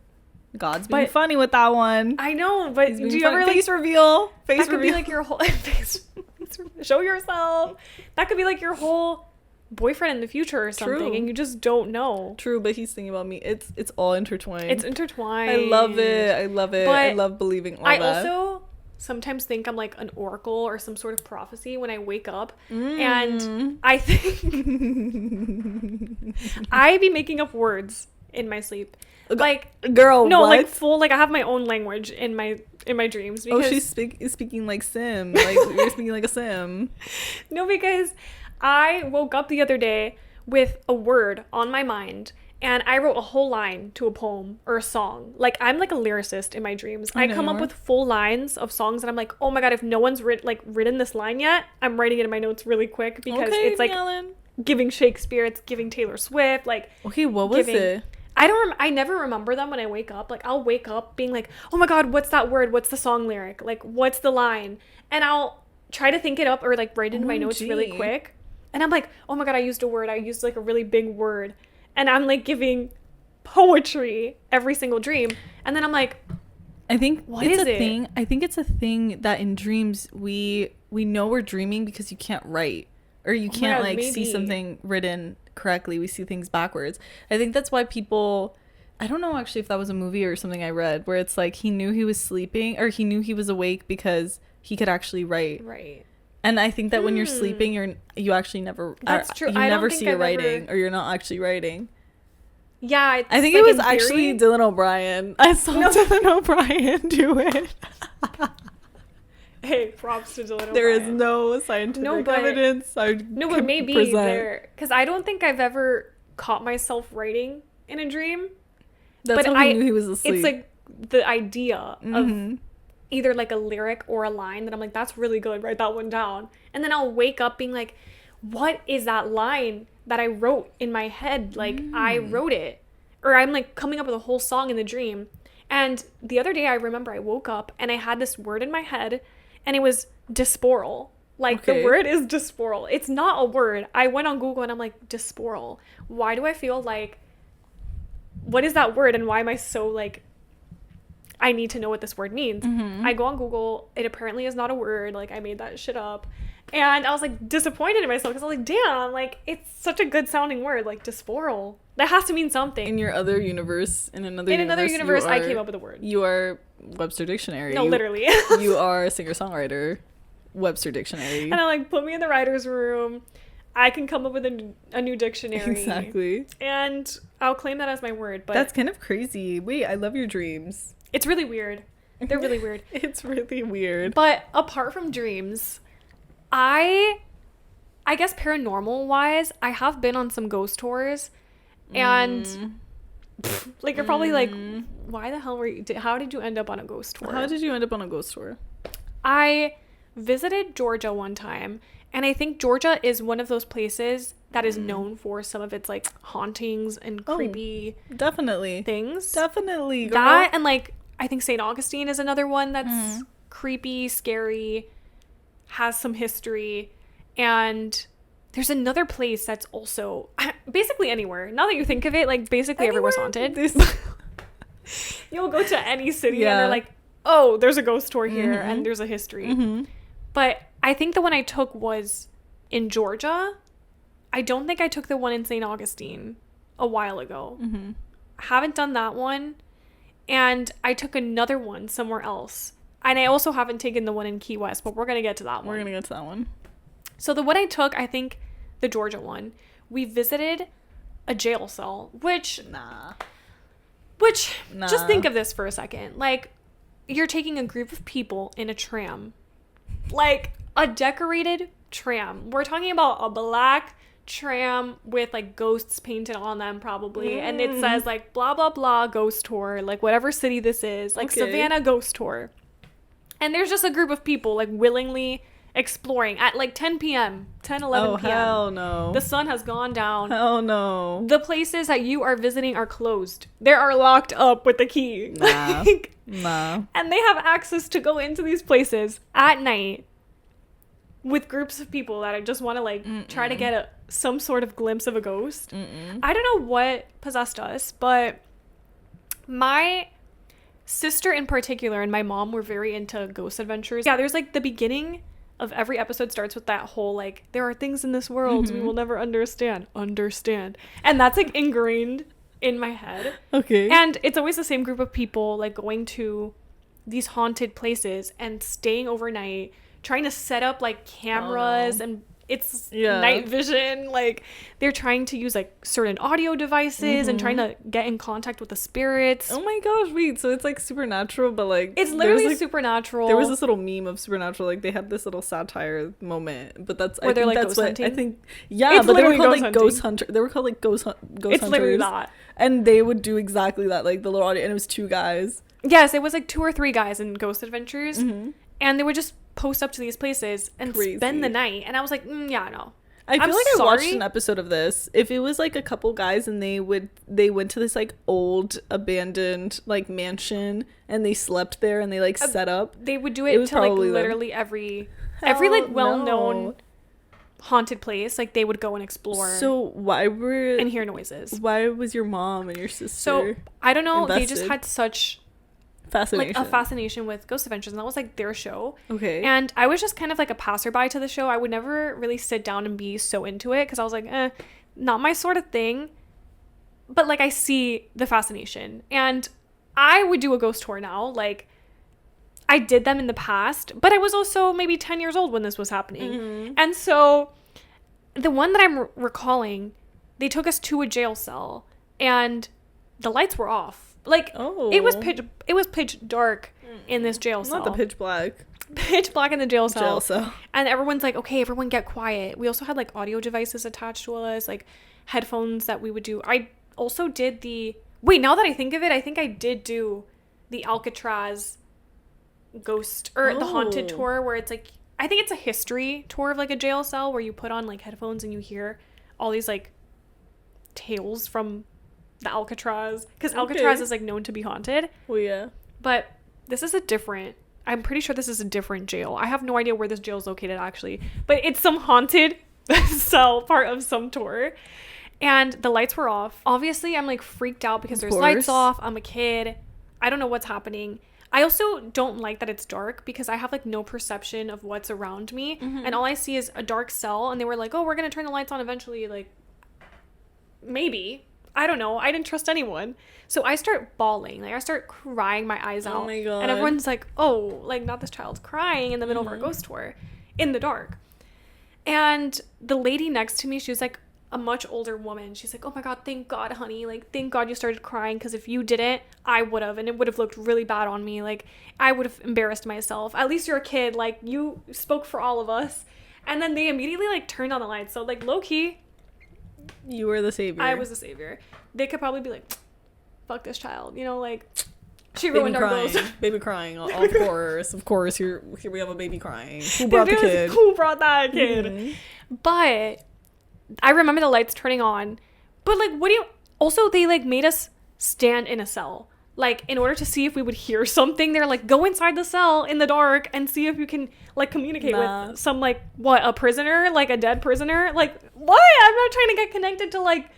God's being funny with that one. I know, but do you ever face reveal? Face that reveal. could be like your whole show yourself. That could be like your whole boyfriend in the future or something, and you just don't know. True, but he's thinking about me. It's all intertwined. It's intertwined. I love it. But I love believing all that. I also sometimes think I'm like an oracle or some sort of prophecy when I wake up, and I think I be making up words in my sleep. Like, girl, no, what? like full, like I have my own language in my dreams. Because, she's speaking like Sim. Like you're speaking like a Sim. No, because I woke up the other day with a word on my mind, and I wrote a whole line to a poem or a song. Like, I'm like a lyricist in my dreams. I come up with full lines of songs, and I'm like, oh my God, if no one's written this line yet, I'm writing it in my notes really quick because it's like giving Shakespeare, it's giving Taylor Swift, like. Okay, what was it? I never remember them when I wake up. Like, I'll wake up being like, oh my God, what's that word? What's the song lyric? Like, what's the line? And I'll try to think it up or like write it in my notes really quick. And I'm like, oh my God, I used a word. I used like a really big word. And I'm like giving poetry every single dream. And then I'm like, I think what is it? Thing. I think it's a thing that in dreams we know we're dreaming because you can't write or you can't see something written correctly. We see things backwards. I think that's why people, I don't know actually if that was a movie or something I read where it's like he knew he was sleeping or he knew he was awake because he could actually write. Right. And I think that when you're sleeping, you actually never. That's true. You never see your writing, or you're not actually writing. Yeah, I think it was actually Dylan O'Brien. I saw Dylan O'Brien do it. Hey, props to Dylan O'Brien. There is no scientific evidence. But maybe there, because I don't think I've ever caught myself writing in a dream. That's how I knew he was asleep. It's like the idea of either like a lyric or a line that I'm like, that's really good, write that one down. And then I'll wake up being like, what is that line that I wrote in my head? Like, I wrote it. Or I'm like coming up with a whole song in the dream. And the other day I remember I woke up and I had this word in my head and it was dysporal. Like, the word is dysporal. It's not a word. I went on Google and I'm like, dysporal. Why do I feel like, what is that word? And why am I so like, I need to know what this word means. I go on Google. It apparently is not a word. Like, I made that shit up. And I was like disappointed in myself because I was like, damn, like, it's such a good sounding word, like dysporal. That has to mean something. In your other universe, in another universe, I came up with a word. You are Webster Dictionary. No, literally. You are a singer-songwriter. Webster Dictionary. And I'm like, put me in the writer's room. I can come up with a new dictionary. Exactly. And I'll claim that as my word. But that's kind of crazy. Wait, I love your dreams. It's really weird. They're really weird. It's really weird. But apart from dreams, I guess paranormal wise, I have been on some ghost tours, and like you're probably like, why the hell how did you end up on a ghost tour? How did you end up on a ghost tour? I visited Georgia one time, and I think Georgia is one of those places that is known for some of its like hauntings and creepy things. Definitely. Girl. That and like I think St. Augustine is another one that's creepy, scary, has some history. And there's another place that's also basically anywhere. Now that you think of it, like basically everywhere's haunted. You'll go to any city and they're like, oh, there's a ghost tour here and there's a history. But I think the one I took was in Georgia. I don't think I took the one in St. Augustine a while ago. Haven't done that one. And I took another one somewhere else. And I also haven't taken the one in Key West, but we're going to get to that one. We're going to get to that one. So the one I took, I think the Georgia one, we visited a jail cell, which just think of this for a second. Like, you're taking a group of people in a tram. Like, a decorated tram. We're talking about a black tram with like ghosts painted on them probably, and it says like blah blah blah ghost tour, like whatever city this is, like Savannah ghost tour. And there's just a group of people like willingly exploring at like 10 p.m., 11 p.m. Hell no. The sun has gone down. Hell no. The places that you are visiting are closed. They are locked up with the key. Nah. Nah. And they have access to go into these places at night with groups of people that just want to like try to get some sort of glimpse of a ghost. I don't know what possessed us, but my sister in particular and my mom were very into ghost adventures. Yeah, there's like the beginning of every episode starts with that whole like, there are things in this world we will never understand. And that's like ingrained in my head. Okay. And it's always the same group of people like going to these haunted places and staying overnight, trying to set up like cameras and it's night vision. Like they're trying to use like certain audio devices and trying to get in contact with the spirits. Oh my gosh, wait, so it's like supernatural, but like it's literally like, supernatural. There was this little meme of supernatural, like they had this little satire moment, but that's where they're like ghost hunting. I think but they were called like ghost hunter. They were called like ghost hunters. It's literally that. And they would do exactly that, like the little audio, and it was 2 guys. Yes, it was like 2 or 3 guys in Ghost Adventures, and they would just post up to these places and spend the night. And I was like, yeah, no. I feel like I watched an episode of this. If it was like a couple guys and they went to this like old abandoned like mansion and they slept there and they like set up. They would do it to like literally every like well-known haunted place. Like they would go and explore. So and hear noises. Why was your mom and your sister So I don't know. Invested? They just had such fascination. Like a fascination with Ghost Adventures, and that was like their show. Okay. And I was just kind of like a passerby to the show. I would never really sit down and be so into it because I was like, not my sort of thing. But like I see the fascination, and I would do a ghost tour now. Like I did them in the past, but I was also maybe 10 years old when this was happening. And so the one that I'm recalling, they took us to a jail cell and the lights were off. Like it was pitch dark in this jail cell. Not the pitch black in the jail cell. And everyone's like, okay, everyone get quiet. We also had like audio devices attached to us, like headphones that we would do. I also did now that I think of it, I think I did do the Alcatraz ghost or the haunted tour, where it's like, I think it's a history tour of like a jail cell where you put on like headphones and you hear all these like tales from the Alcatraz, because Alcatraz is like known to be haunted. Well, yeah. But I'm pretty sure this is a different jail. I have no idea where this jail is located actually, but it's some haunted cell part of some tour. And the lights were off. Obviously, I'm like freaked out because there's lights off. I'm a kid. I don't know what's happening. I also don't like that it's dark because I have like no perception of what's around me. And all I see is a dark cell. And they were like, oh, we're going to turn the lights on eventually. Like, maybe. I don't know. I didn't trust anyone. So I start bawling. Like I start crying my eyes out. Oh my God. And everyone's like, oh, like not this child's crying in the middle of our ghost tour in the dark. And the lady next to me, she was like a much older woman. She's like, oh my God, thank God, honey. Like, thank God you started crying, because if you didn't, I would have. And it would have looked really bad on me. Like, I would have embarrassed myself. At least you're a kid. Like, you spoke for all of us. And then they immediately like turned on the lights. So like low key, you were the savior. I was the savior. They could probably be like, fuck this child, you know, like she ruined our ghost. Baby crying, of course. Here we have a baby crying. Who brought the kid? Who brought that kid? But I remember the lights turning on. But like, also they like made us stand in a cell, like in order to see if we would hear something. They're like, go inside the cell in the dark and see if you can like communicate with some like a prisoner, like a dead prisoner. Like, what? I'm not trying to get connected to like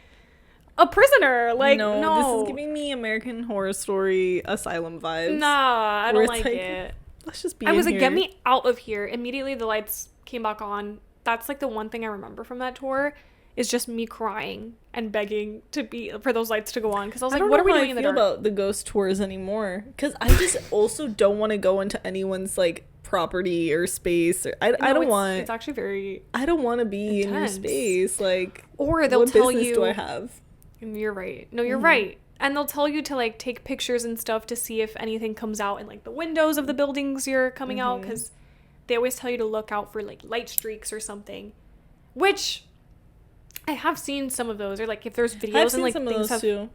a prisoner. Like, no. This is giving me American Horror Story asylum vibes. Nah, I don't like it. Let's just be I was like, get me out of here. Immediately the lights came back on. That's like the one thing I remember from that tour, is just me crying and begging for those lights to go on, because I was like, what are we doing in the dark? I don't know how I feel about the ghost tours anymore, because I just also don't want to go into anyone's like property or space. I don't want. It's actually very. I don't want to be intense in your space. Like, or they'll tell you. What business do I have? You're right. No, you're right. And they'll tell you to like take pictures and stuff to see if anything comes out in like the windows of the buildings you're coming out, because they always tell you to look out for like light streaks or something, which I have seen some of those, or like if there's videos and like things have too.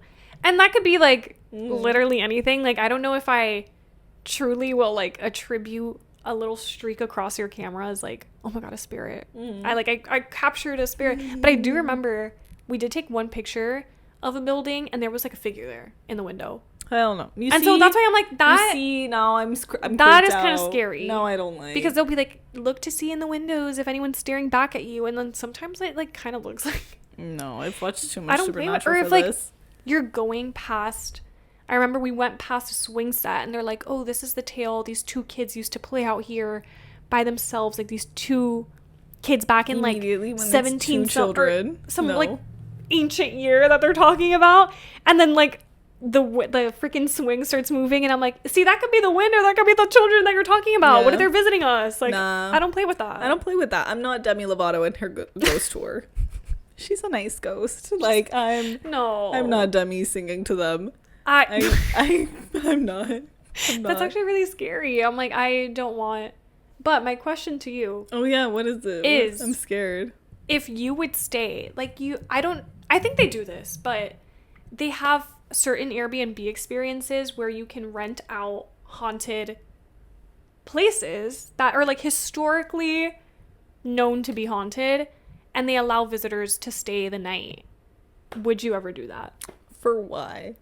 And that could be like literally anything. Like, I don't know if I truly will like attribute a little streak across your camera as like oh my God, a spirit. I captured a spirit. But I do remember we did take one picture of a building and there was like a figure there in the window. Hell no. So that's why I'm like, that. You see, now I'm that is kind of scary. No, I don't like. Because they'll be like, look to see in the windows if anyone's staring back at you. And then sometimes it like kind of looks like. No, I've watched too much Supernatural or if, for like, this. You're going past. I remember we went past a swing set and they're like, oh, this is the tale. These 2 kids used to play out here by themselves. Like these 2 kids back in like 17 children. Some like ancient year that they're talking about. And then like the freaking swing starts moving and I'm like, see, that could be the wind or that could be the children that you're talking about. What if they're visiting us? Like, nah, I don't play with that. I'm not Demi Lovato in her ghost tour. She's a nice ghost. Like, I'm not Demi singing to them. I'm not. That's actually really scary. I'm like, I don't want. But my question to you. Oh yeah, what is it? I'm scared. If you would stay, like I think they do this, but they have certain Airbnb experiences where you can rent out haunted places that are like historically known to be haunted, and they allow visitors to stay the night. Would you ever do that? For why?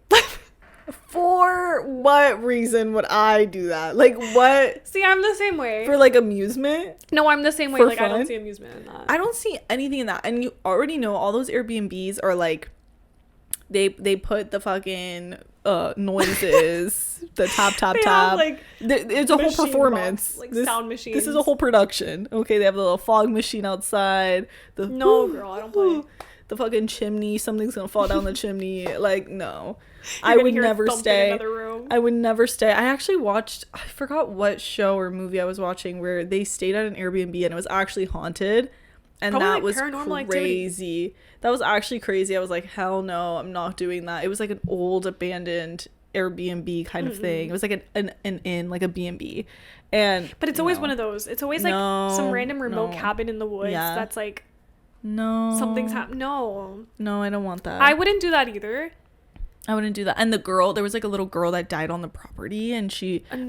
For what reason would I do that? Like, what? See, I'm the same way. For like amusement? No, I'm the same way. Like, fun? I don't see amusement in that. I don't see anything in that. And you already know all those Airbnbs are like, they put the fucking noises, the tap. Like, it's a whole performance. Box, like sound machines. This is a whole production. Okay, they have the little fog machine outside. No, girl, I don't play. The fucking chimney, something's gonna fall down the chimney. Like, no. I would never stay. I would never stay. I actually watched, I forgot what show or movie I was watching where they stayed at an Airbnb and it was actually haunted. And probably that was crazy. Activity. That was actually crazy. I was like, hell no, I'm not doing that. It was like an old abandoned Airbnb kind of thing. It was like an inn, like a B&B. But it's always one of those. It's always like some random remote cabin in the woods that's like, no, something's happened. No, I don't want that. I wouldn't do that either. I wouldn't do that. And there was like a little girl that died on the property, and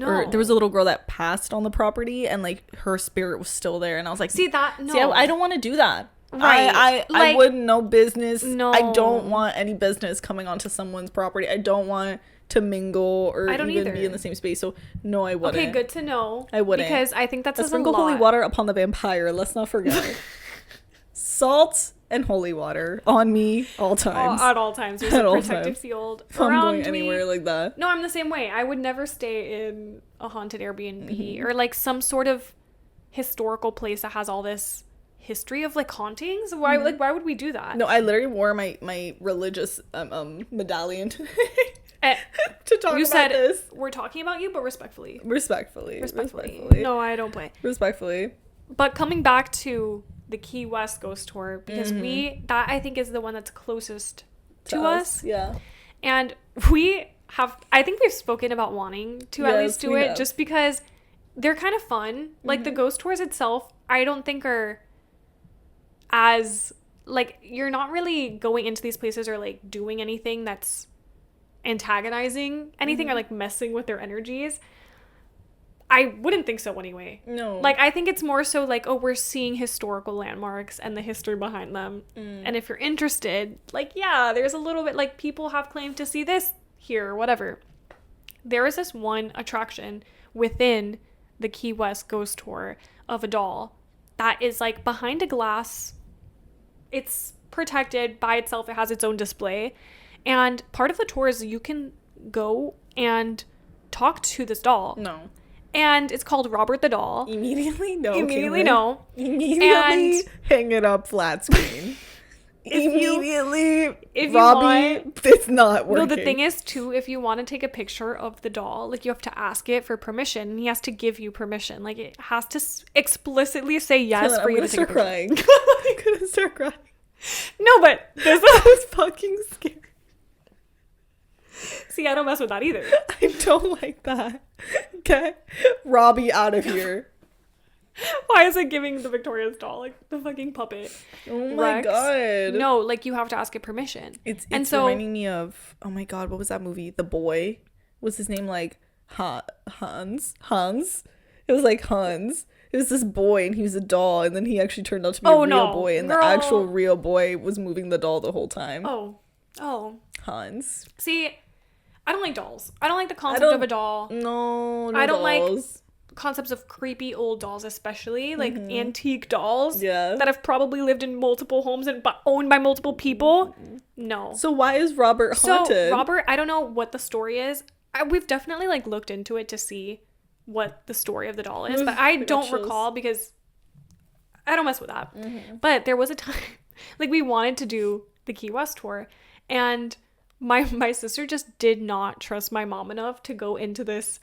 or there was a little girl that passed on the property, and like her spirit was still there. And I was like, I don't want to do that. Right. I wouldn't know business. No. I don't want any business coming onto someone's property. I don't want to mingle or even be in the same space. So no, I wouldn't. Okay, good to know. I wouldn't. Because I think that's a sprinkle holy water upon the vampire. Let's not forget. Salt and holy water on me all times. At all times. There's a protective field if I'm going anywhere like that. No, I'm the same way. I would never stay in a haunted Airbnb or like some sort of historical place that has all this history of like hauntings. Why would we do that? No, I literally wore my religious medallion today. To talk you about said this. We're talking about you, but respectfully. Respectfully. No, I don't play. Respectfully. But coming back to the Key West ghost tour, because that I think is the one that's closest to us. Yeah. And I think we've spoken about wanting to at least do it just because they're kind of fun. Like the ghost tours itself, I don't think are as like, you're not really going into these places or like doing anything that's antagonizing anything or like messing with their energies. I wouldn't think so anyway. No. Like, I think it's more so like, oh, we're seeing historical landmarks and the history behind them. And if you're interested, like, yeah, there's a little bit, like, people have claimed to see this here or whatever. There is this one attraction within the Key West ghost tour of a doll that is, like, behind a glass. It's protected by itself. It has its own display. And part of the tour is you can go and talk to this doll. No. And it's called Robert the Doll. Immediately no. And hang it up flat screen. Immediately. If Robbie, it's not working. No, the thing is, too, if you want to take a picture of the doll, like, you have to ask it for permission. And he has to give you permission. Like, it has to explicitly say yes for you to take a picture. I'm gonna start crying. No, but this is fucking scary. See, I don't mess with that either. I don't like that. Okay. Robbie out of here. Why is it giving the Victoria's doll, like, the fucking puppet? Oh my Rex? God. No, like, you have to ask it permission. It's reminding me of, oh my God, what was that movie? The Boy. Was his name like Hans? It was like Hans. it was this boy and he was a doll, and then he actually turned out to be a real boy, and the actual real boy was moving the doll the whole time. Oh. Hans. See, I don't like dolls. I don't like the concept of a doll. No I don't dolls. like concepts of creepy old dolls, especially like antique dolls that have probably lived in multiple homes and owned by multiple people. No. So why is Robert haunted? So Robert, I don't know what the story is. We've definitely like looked into it to see what the story of the doll is, but I don't recall because I don't mess with that. But there was a time like we wanted to do the Key West tour, and my sister just did not trust my mom enough to go into this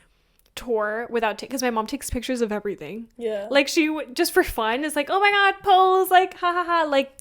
tour without because my mom takes pictures of everything. Yeah, like she just for fun is like, oh my god, pose, like ha ha ha, like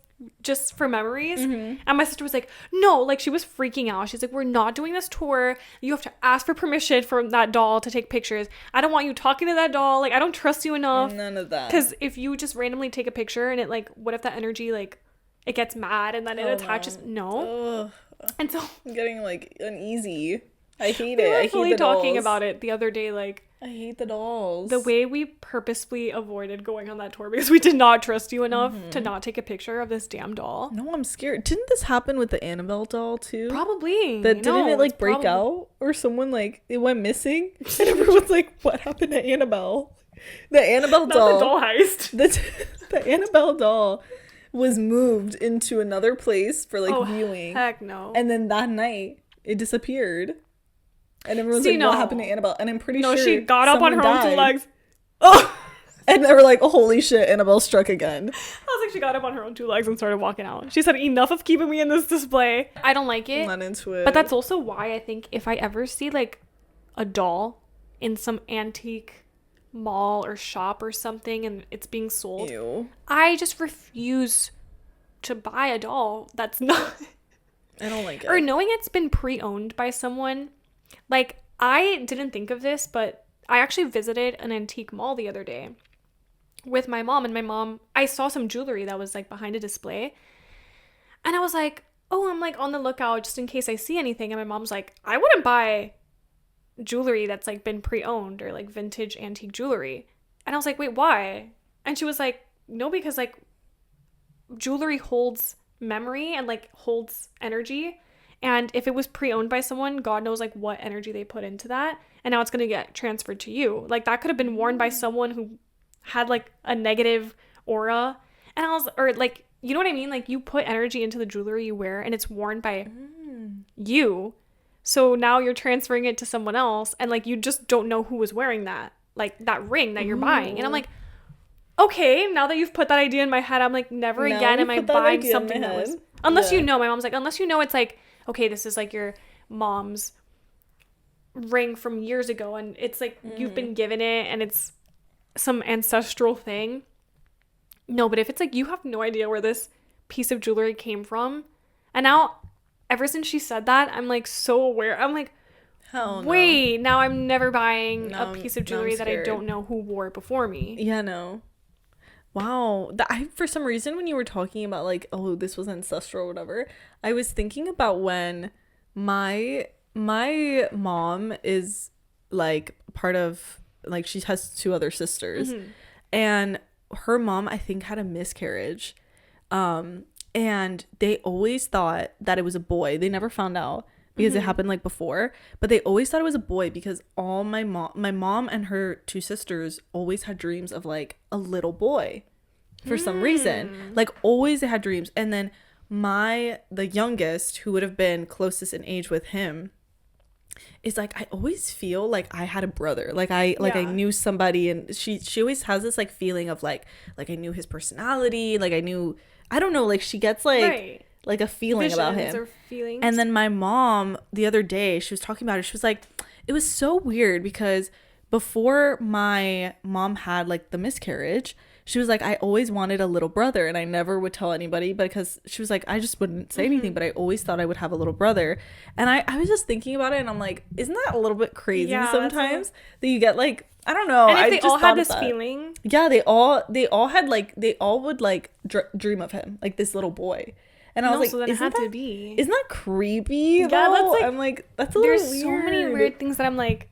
just for memories. And my sister was like, no, like she was freaking out. She's like, we're not doing this tour, you have to ask for permission from that doll to take pictures. I don't want you talking to that doll, like I don't trust you enough. None of that, because if you just randomly take a picture and it like, what if that energy like it gets mad and then it attaches? No. And so I'm getting like uneasy. I hate it. We were fully talking about it the other day, like I hate the dolls. The way we purposefully avoided going on that tour because we did not trust you enough to not take a picture of this damn doll. No, I'm scared. Didn't this happen with the Annabelle doll too? Probably. Didn't it like break out or someone like it went missing? And everyone's like, what happened to Annabelle? The Annabelle doll. Not the doll heist. The Annabelle doll was moved into another place for like viewing. Heck no. And then that night it disappeared. And everyone's like, what happened to Annabelle? And I'm pretty sure she got up on her own 2 legs. Oh! And they were like, oh, holy shit, Annabelle struck again. I was like, she got up on her own 2 legs and started walking out. She said, enough of keeping me in this display. I don't like it. I'm not into it. But that's also why I think if I ever see like a doll in some antique mall or shop or something and it's being sold, I just refuse to buy a doll that's not... I don't like it. Or knowing it's been pre-owned by someone. Like, I didn't think of this, but I actually visited an antique mall the other day with my mom. And my mom, I saw some jewelry that was, like, behind a display. And I was like, oh, I'm, like, on the lookout just in case I see anything. And my mom's like, I wouldn't buy jewelry that's, like, been pre-owned or, like, vintage antique jewelry. And I was like, wait, why? And she was like, no, because, like, jewelry holds memory and, like, holds energy. And if it was pre-owned by someone, God knows like what energy they put into that. And now it's going to get transferred to you. Like that could have been worn by someone who had like a negative aura. And I was, or like, you know what I mean? Like you put energy into the jewelry you wear and it's worn by you. So now you're transferring it to someone else. And like, you just don't know who was wearing that, like that ring that you're buying. And I'm like, okay, now that you've put that idea in my head, I'm like, never again am I buying something that was, unless you know, my mom's like, unless you know, it's like, okay, this is like your mom's ring from years ago and it's like you've been given it and it's some ancestral thing. No, but if it's like you have no idea where this piece of jewelry came from, and now ever since she said that, I'm like so aware. I'm like, wait, now I'm never buying a piece of jewelry that I don't know who wore it before me. Yeah, no. Wow. For some reason, when you were talking about like, oh, this was ancestral or whatever, I was thinking about when my mom is like part of, like she has 2 other sisters, and her mom, I think, had a miscarriage. And they always thought that it was a boy. They never found out because it happened like before, but they always thought it was a boy because all my mom and her 2 sisters always had dreams of like a little boy for some reason. Like always they had dreams. And then the youngest, who would have been closest in age with him, is like, I always feel like I had a brother. Like I knew somebody, and she always has this like feeling of like I knew his personality, like I knew, I don't know, like she gets like like a feeling about him. And then my mom the other day, she was talking about it, she was like, it was so weird because before my mom had like the miscarriage, she was like, I always wanted a little brother and I never would tell anybody because she was like, I just wouldn't say anything, but I always thought I would have a little brother. And I was just thinking about it and I'm like, isn't that a little bit crazy sometimes that you get like, I don't know. And if they all had this feeling. Yeah, they all had like, they all would like dream of him, like this little boy. And I was like, so then it had to be. Isn't that creepy? Yeah, that's like, I'm like, that's a little weird. There's so many weird things that I'm like,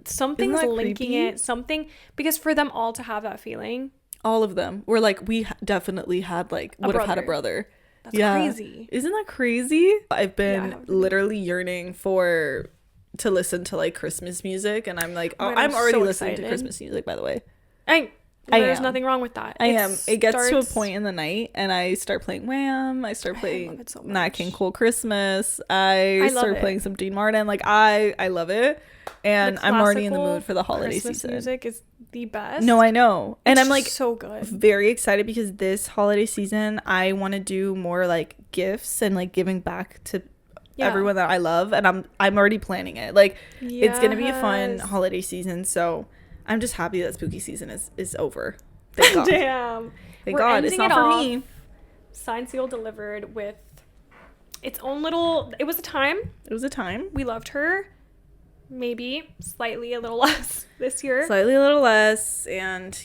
something's linking it, something, because for them all to have that feeling, all of them were like, we definitely had like would have had a brother. That's crazy. Isn't that crazy? I've been literally yearning to listen to like Christmas music, and I'm like, I'm already listening to Christmas music, by the way. There's nothing wrong with that. I am. It gets to a point in the night and I start playing Wham. I start playing Nat King Cole Christmas. I start playing some Dean Martin. Like I love it. And I'm already in the mood for the holiday Christmas season. Music is the best. No, I know. And I'm like so good. Very excited because this holiday season I want to do more like gifts and like giving back to everyone that I love, and I'm already planning it. Like it's going to be a fun holiday season, so I'm just happy that spooky season is over. Thank God. Damn. Thank God. It's not for me. Signed, Sealed, Delivered with its own little... It was a time. It was a time. We loved her. Maybe slightly a little less this year. Slightly a little less. And,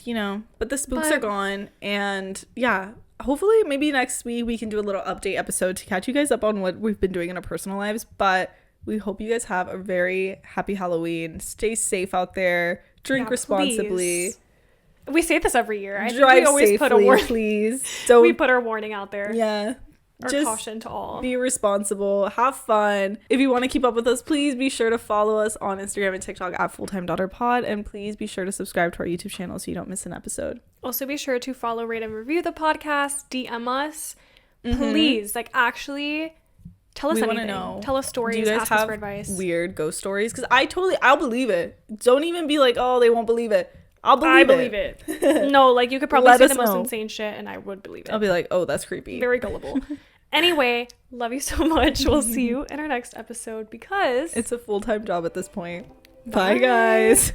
but the spooks are gone. And, yeah, hopefully maybe next week we can do a little update episode to catch you guys up on what we've been doing in our personal lives. But we hope you guys have a very happy Halloween. Stay safe out there. Drink responsibly. Please. We say this every year. Drive safely, please. We put our warning out there. Yeah. Our just caution to all. Be responsible. Have fun. If you want to keep up with us, please be sure to follow us on Instagram and TikTok at FulltimeDaughterPod. And please be sure to subscribe to our YouTube channel so you don't miss an episode. Also be sure to follow, rate, and review the podcast. DM us. Please. Like, actually... Tell us anything. Know. Tell us stories. Do you guys ask have us for advice. Weird ghost stories? Because I'll believe it. Don't even be like, oh, they won't believe it. I believe it. No, like you could probably say the most insane shit and I would believe it. I'll be like, oh, that's creepy. Very gullible. Anyway, love you so much. We'll see you in our next episode because it's a full-time job at this point. Bye guys.